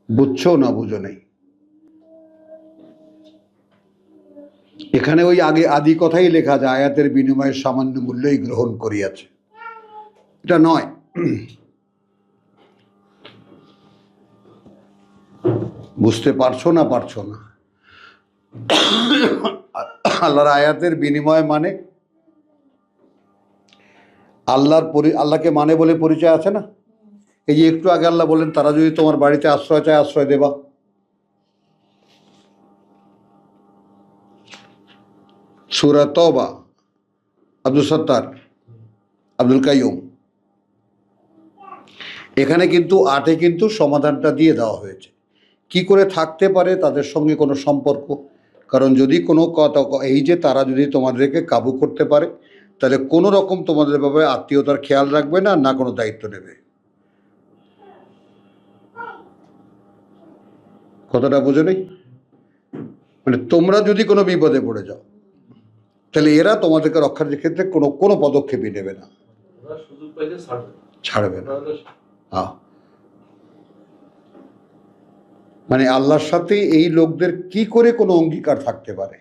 বুঝছো না বুঝো নেই? এখানে ওই আগে আদি কথাই লেখা যায়, আয়াতের বিনিময়ে সামান্য মূল্যই গ্রহণ করিয়াছে, এটা নয়। বুঝতে পারছো না পারছো না? আল্লাহর আয়াতের বিনিময় মানে আল্লাহকে মানে বলে পরিচয় আছে না? এই যে একটু আগে আল্লাহ বলেন, তারা যদি তোমার বাড়িতে আশ্রয় চায় আশ্রয় দেবা। সূরা তওবা, আব্দুল সত্তার, আব্দুল কাইয়ুম। এখানে কিন্তু 8-এ কিন্তু সমাধানটা দিয়ে দেওয়া হয়েছে, কি করে থাকতে পারে তাদের সঙ্গে কোনো সম্পর্ক। কারণ যদি কোনো কথা, এই যে তারা যদি তোমাদেরকে কাবু করতে পারে, তাহলে কোনো রকম তোমাদের ব্যাপারে আত্মীয়তার খেয়াল রাখবে না, না কোনো দায়িত্ব নেবে। কথাটা বোঝো নেই? মানে তোমরা যদি কোনো বিপদে পড়ে যাও, তাহলে এরা তোমাদেরকে রক্ষার ক্ষেত্রে কোনো কোনো পদক্ষেপই নেবে না, ওরা সুযোগ পাইলে ছাড়বে না। ছাড়বে না। ওরা হ্যাঁ, মানে আল্লাহর সাথে এই লোকদের কি করে কোনো অঙ্গীকার থাকতে পারে?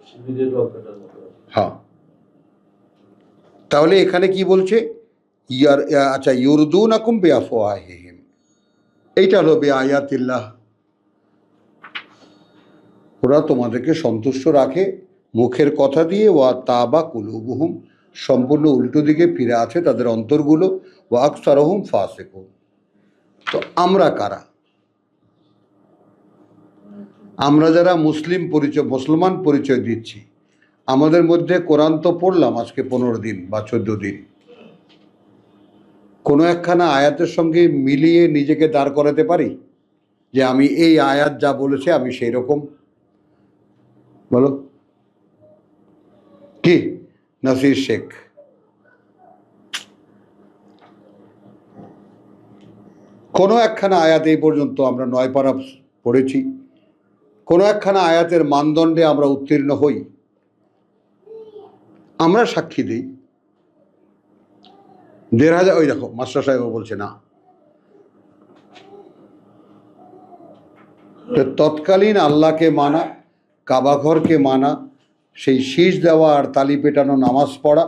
শিবিরের রক্ষাটার মতো। হ্যাঁ, তাহলে এখানে কি বলছে? আচ্ছা, ইউরদুনাকুম বিআফওয়াহিহিম, এইটা হলো বিআয়াতিল্লাহ। ওরা তোমাদেরকে সন্তুষ্ট রাখে মুখের কথা দিয়ে, ওয়া তাবা কুলুবুহুম, সম্পূর্ণ উল্টো দিকে ফিরে আছে তাদের অন্তরগুলো, ওয়া আকসারুহুম ফাসিকুন। তো আমরা কারা? আমরা যারা মুসলমান পরিচয় দিচ্ছি, আমাদের মধ্যে কোরআন তো পড়লাম আজকে 15 দিন বা 14 দিন, কোনো একখানা আয়াতের সঙ্গে মিলিয়ে নিজেকে দাঁড় করাতে পারি যে আমি এই আয়াত যা বলেছে আমি সেই রকম? বলো কি নাসির শেখ? কোনো একখানা আয়াত এই পর্যন্ত আমরা 9 পারা পড়েছি, কোনো একখানা আয়াতের মানদণ্ডে আমরা উত্তীর্ণ হই? আমরা সাক্ষী দিই। 1,500, ওই দেখো মাস্টার সাহেব বলছে না। তো তৎকালীন আল্লাহকে মানা, কাবাঘরকে মানা, সেই শীষ দেওয়া আর তালি পেটানো, নামাজ পড়া,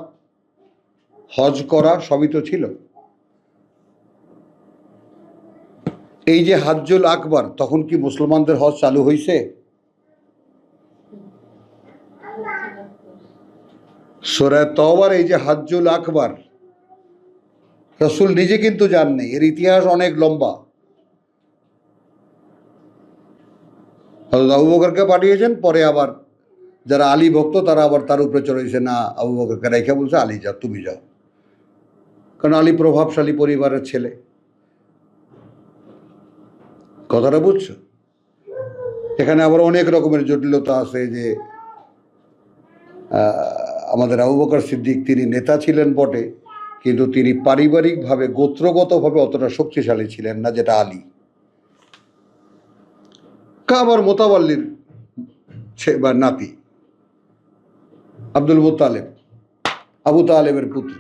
হজ করা, সবই তো ছিল। এই যে হাজ্জুল আকবার, তখন কি মুসলমানদের হজ চালু হয়েছে? সূরা তওবার এই যে হাজ্জুল আকবার, রাসূল নিজে কিন্তু যাননি, এর ইতিহাস অনেক লম্বা। হযরত আবু বকরকে পাঠিয়েছেন, পরে আবার যারা আলী ভক্ত তারা আবার তার উপরে চড়েছে, না আবু বকরকে রেখে বলছে আলী যাও, তুমি যাও, কারণ আলী প্রভাবশালী পরিবারের ছেলে। কথাটা বুঝছো? এখানে আবার অনেক রকমের জটিলতা আছে যে আমাদের আবু বকর সিদ্দিক, তিনি নেতা ছিলেন বটে, কিন্তু তিনি পারিবারিকভাবে গোত্রগতভাবে অতটা শক্তিশালী ছিলেন না, যেটা আলী। কাবার মোতাওয়াল্লির বা নাতি আব্দুল মুত্তালেব, আবু তালেবের পুত্র,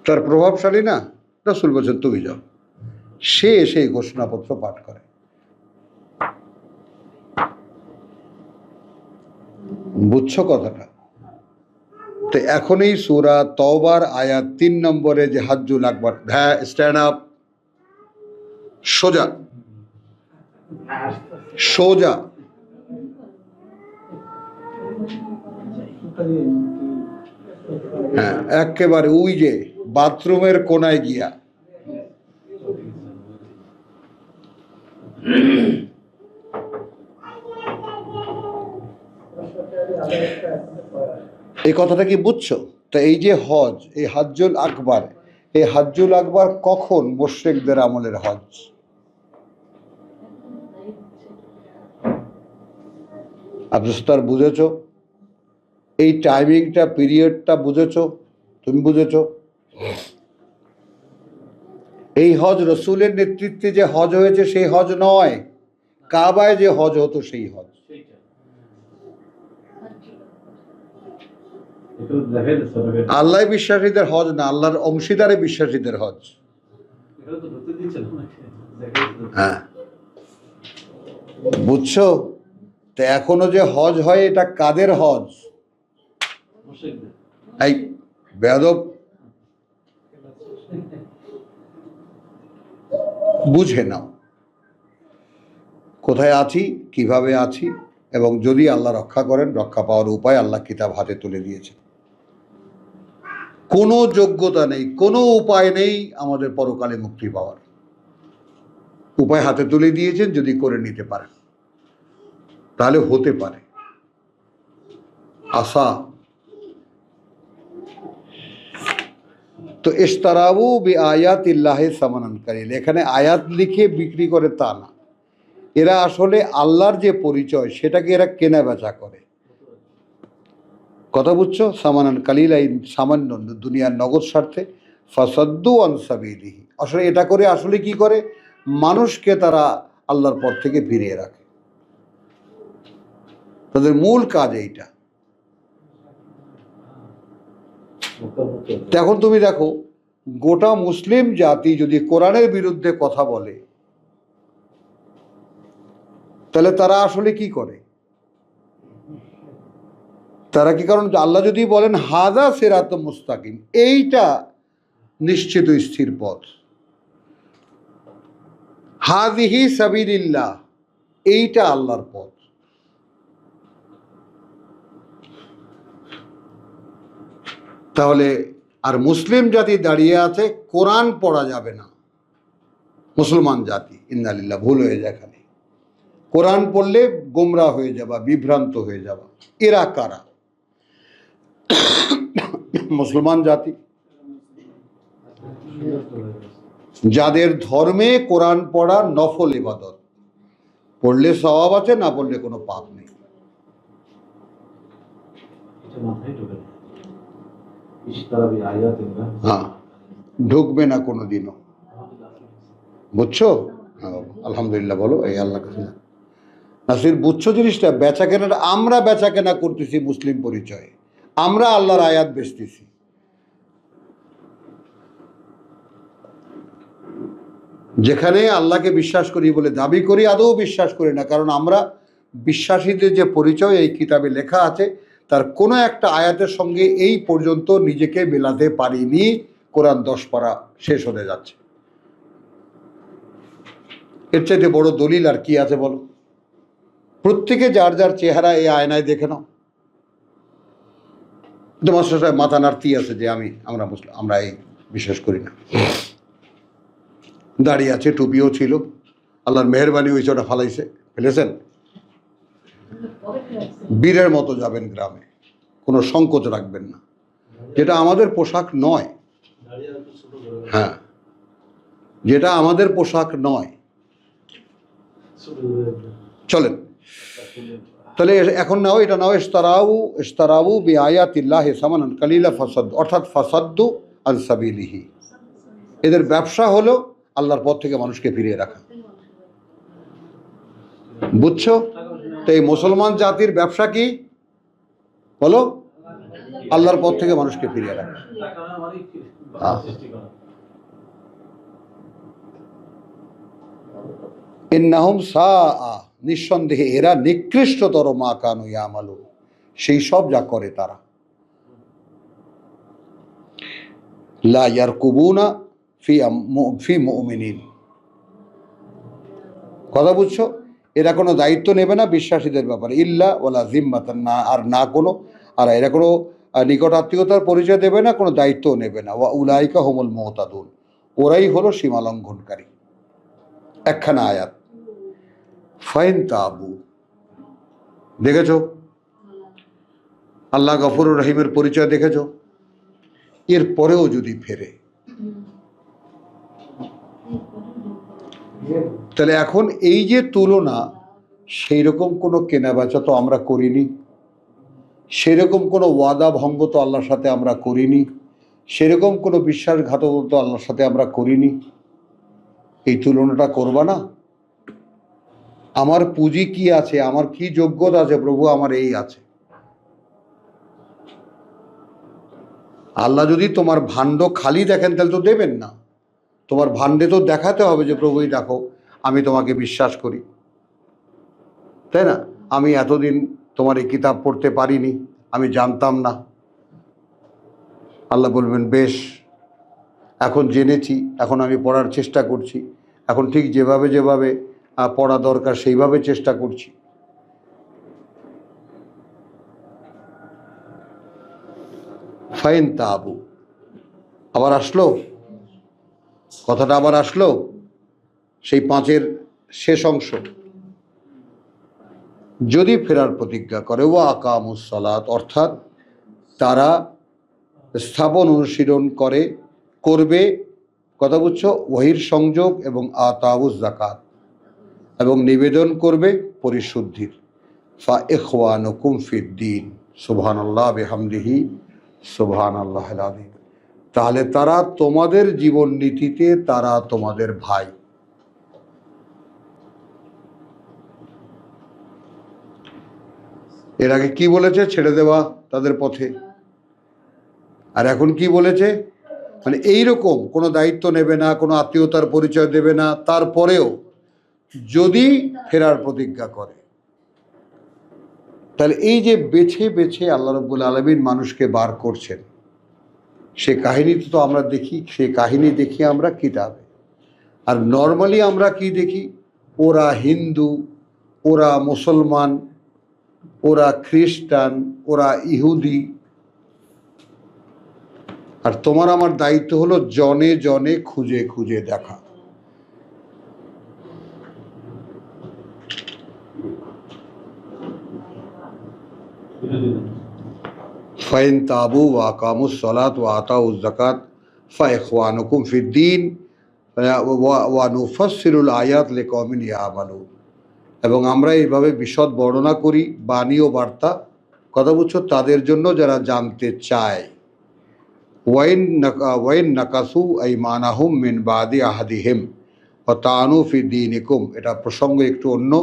তার প্রভাবশালী না? রাসূল বলছেন তুমি যাও, সে সেই ঘোষণাপত্র পাঠ করে। বুঝছো কথাটা? তো এখন এই সূরা তওবার আয়াত 3 নম্বরে যে হাজ্জুল আকবার, হ্যাঁ স্ট্যান্ড আপ, সোজা সোজা, হ্যাঁ একেবারে ওই যে বাথরুমের কোনায় গিয়া। এই কথাটা কি বুঝছো? তো এই যে হজ, এই হাজ্জুল আকবার, এই হাজ্জুল আকবার কখন? মুশরিকদের আমলের হজ। আব্দুস্তার বুঝেছো? এই টাইমিংটা, পিরিয়ডটা বুঝেছো? তুমি বুঝেছো? এই হজ রসুলের নেতৃত্বে যে হজ হয়েছে সেই হজ নয়, কাবায় যে হজ হতো সেই হজ। আল্লাহ বিশ্বাসীদের হজ না, আল্লাহর অংশীদারে বিশ্বাসীদের হজ। হ্যাঁ, বুঝছো? তো এখনো যে হজ হয়, এটা কাদের হজ? এই বেয়াদব, বুঝে নাও কোথায় আছি, কিভাবে আছি, এবং যদি আল্লাহ রক্ষা করেন, রক্ষা পাওয়ার উপায় আল্লাহ কিতাব হাতে তুলে দিয়েছে। কোনো যোগ্যতা নেই, কোনো উপায় নেই আমাদের পরকালে মুক্তি পাওয়ার। উপায় হাতে তুলে দিয়েছেন, যদি করে নিতে পারেন তাহলে হতে পারে। আশা তো ইশতারাবু বি আয়াতিল্লাহি সামানান কালিল, এখানে আয়াত লিখে বিক্রি করে তা না, এরা আসলে আল্লাহর যে পরিচয় সেটাকে এরা কেনা বেচা করে। কথা বুঝছো? সামানান কালিল, এই সামান্য দুনিয়ার নগদ স্বার্থে। ফাসাদ্দু আন সাবিলিহি, আসলে এটা করে আসলে কি করে? মানুষকে তারা আল্লাহর পথ থেকে ফিরিয়ে রাখে। তাদের মূল কাজ এইটা। এখন তুমি দেখো, গোটা মুসলিম জাতি যদি কোরআনের বিরুদ্ধে কথা বলে, তাহলে তারা আসলে কি করে? তারা কি, কারণ আল্লাহ যদি বলেন হাযা সিরাতুম মুস্তাকিম, এইটা নিশ্চিত স্থির পথ, হাযিহি সাবিলিল্লাহ, এইটা আল্লাহর পথ, তাহলে আর মুসলিম জাতি দাঁড়িয়ে আছে কোরআন পড়া যাবে না। মুসলমান জাতি ইন্নালিল্লাহ, ভুল হয়ে যায়, খালি কোরআন পড়লে গোমরা হয়ে যাবা, বিভ্রান্ত হয়ে যাবা। এরা কারা? মুসলমান জাতি, যাদের ধর্মে কোরআন পড়া নফল ইবাদত, পড়লে সওয়াব আছে, না পড়লে কোনো পাপ নেই। হ্যাঁ, ঢুকবে না কোনোদিনও, বুঝছো? হ্যাঁ, আলহামদুলিল্লাহ বলো। এই আল্লাহ কাছে নাসির, বুঝছো জিনিসটা? বেচা কেনাটা আমরা বেচা কেনা করতেছি মুসলিম পরিচয়ে, আমরা আল্লাহর আয়াত বেচতেছি। যেখানে আল্লাহকে বিশ্বাস করি বলে দাবি করি, আদৌ বিশ্বাস করি না, কারণ আমরা বিশ্বাসীদের যে পরিচয় এই কিতাবে লেখা আছে, তার কোনো একটা আয়াতের সঙ্গে এই পর্যন্ত নিজেকে মেলাতে পারিনি। কোরআন 10 পারা শেষ হতে যাচ্ছে, এর চাইতে বড় দলিল আর কি আছে বলো? প্রত্যেকে যার যার চেহারা এই আয়নায় দেখে নাও। তোমার সাথে মাথা নাড়তি আছে যে আমরা এই বিশ্বাস করি না। দাড়ি আছে, টুপিও ছিল, আল্লাহর মেহেরবানি হয়েছে, ওটা ফেলেছেন, বীরের মতো যাবেন গ্রামে, কোনো সংকোচ রাখবেন না, যেটা আমাদের পোশাক নয়। হ্যাঁ, যেটা আমাদের পোশাক নয়। চলেন তাহলে এখন নাও, এটা নাও, ইশতারাউ বিআয়াতিল্লাহি সামানান কালিলা ফাসাদ, অর্থাৎ ফাসাদ্দু আন সাবিলিহি। এদের ব্যবসা হলো আল্লাহর পথ থেকে মানুষকে ফিরিয়ে রাখা, বুঝছো? তো এই মুসলমান জাতির ব্যবসা কি বলো? আল্লাহর পথ থেকে মানুষকে ফিরিয়ে রাখা। ইন্নাহুম সাআ, নিঃসন্দেহে এরা নিকৃষ্টতর মা কানু ইয়ামালুন, সেই সব যা করে তারা। লা ইয়ারকুবুনা ফি মুমিনিন, কথা বুঝছো? এরা কোনো দায়িত্ব নেবে না বিশ্বাসীদের ব্যাপারে, ইল্লা ওয়ালা জিম্মাতান, না আর না কোনো, আর এরা কোনো নিকট আত্মীয়তার পরিচয় দেবে না, কোনো দায়িত্বও নেবে না। ওয়া উলাইকা হুমুল মুতাদুন, ওরাই হলো সীমা লঙ্ঘনকারী। একখানা আয়াত। ফাইন তাবু, দেখেছো আল্লাহ গফুরুর রহিমের পরিচয় দেখেছো? এর পরেও যদি ফেরে, তাহলে এখন এই যে তুলনা, সেই রকম কোনো কেনাবেচা তো আমরা করিনি, সেরকম কোনো ওয়াদা ভঙ্গ তো আল্লাহর সাথে আমরা করিনি, সেরকম কোনো বিশ্বাসঘাতকতা তো আল্লাহর সাথে আমরা করিনি। এই তুলনাটা করবা না? আমার পুঁজি কি আছে, আমার কি যোগ্যতা আছে, প্রভু আমার এই আছে। আল্লাহ যদি তোমার ভাণ্ড খালি দেখেন তাহলে তো দেবেন না, তোমার ভান্ডে তো দেখাতে হবে যে প্রভুই দেখো আমি তোমাকে বিশ্বাস করি, তাই না? আমি এতদিন তোমার এই কিতাব পড়তে পারিনি, আমি জানতাম না। আল্লাহ বলবেন বেশ, এখন জেনেছি, এখন আমি পড়ার চেষ্টা করছি, এখন ঠিক যেভাবে যেভাবে পড়া দরকার সেইভাবে চেষ্টা করছি। ফাইন তাবু, আবার আসলো কথাটা, আবার আসলো সেই 5-এর শেষ অংশ। যদি ফেরার প্রতিজ্ঞা করে, ওয়া আকামুস সালাত, অর্থাৎ তারা স্থাপন অনুশীলন করবে, কথা বুঝছো, ওয়াহির সংযোগ এবং আতাউজ যাকাত, এবং নিবেদন করবে পরিশুদ্ধির। ফা ইখওয়ানুকুম ফিদ্দিন, সুবহানাল্লাহ বিহামদিহি সুবহানাল্লাহিল আযীম, তাহলে তারা তোমাদের জীবন নীতিতে তারা তোমাদের ভাই। এর আগে কি বলেছে? ছেড়ে দেওয়া তাদের পথে। আর এখন কি বলেছে? মানে এইরকম কোনো দায়িত্ব নেবে না, কোনো আত্মীয়তার পরিচয় দেবে না, তারপরেও যদি ফেরার প্রতিজ্ঞা করে। তাহলে এই যে বেছে বেছে আল্লাহ রাব্বুল আলামিন মানুষকে বার করছেন, সে কাহিনী তো আমরা দেখি, সে কাহিনী দেখি আমরা কিতাবে। আর নর্মালি আমরা কি দেখি? ওরা হিন্দু, ওরা মুসলমান, ওরা খ্রিস্টান, ওরা ইহুদি। আর তোমার আমার দায়িত্ব হলো জনে জনে খুঁজে খুঁজে দেখা। ফাইন তাবু ওয়া আকামুস সালাত ওয়া আতাউজ যাকাত ফা ইখওয়ানুকুম ফিদ্দিন ওয়া নুফাসসিরুল আয়াত লিকওমিন ইয়ামালুন। এবং আমরা এইভাবে বিশদ বর্ণনা করি বাণী ও বার্তা, কথা বুঝছো, তাদের জন্য যারা জানতে চায়। ওয়াইন নাকাসু আইমানাহুম মিন বাদি আহাদিহিম ওয়া তানু ফি দীনিকুম, এটা প্রসঙ্গ একটু অন্য।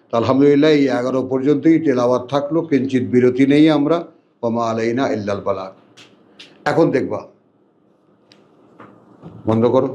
তো আলহামদুলিল্লাহ এই 11 পর্যন্তই তেলাওয়াত থাকলো, কিঞ্চিত বিরতি নেই আমরা। ওয়া মা আলাইনা ইল্লাল বালাগ। এখন দেখবা, বন্ধ করো।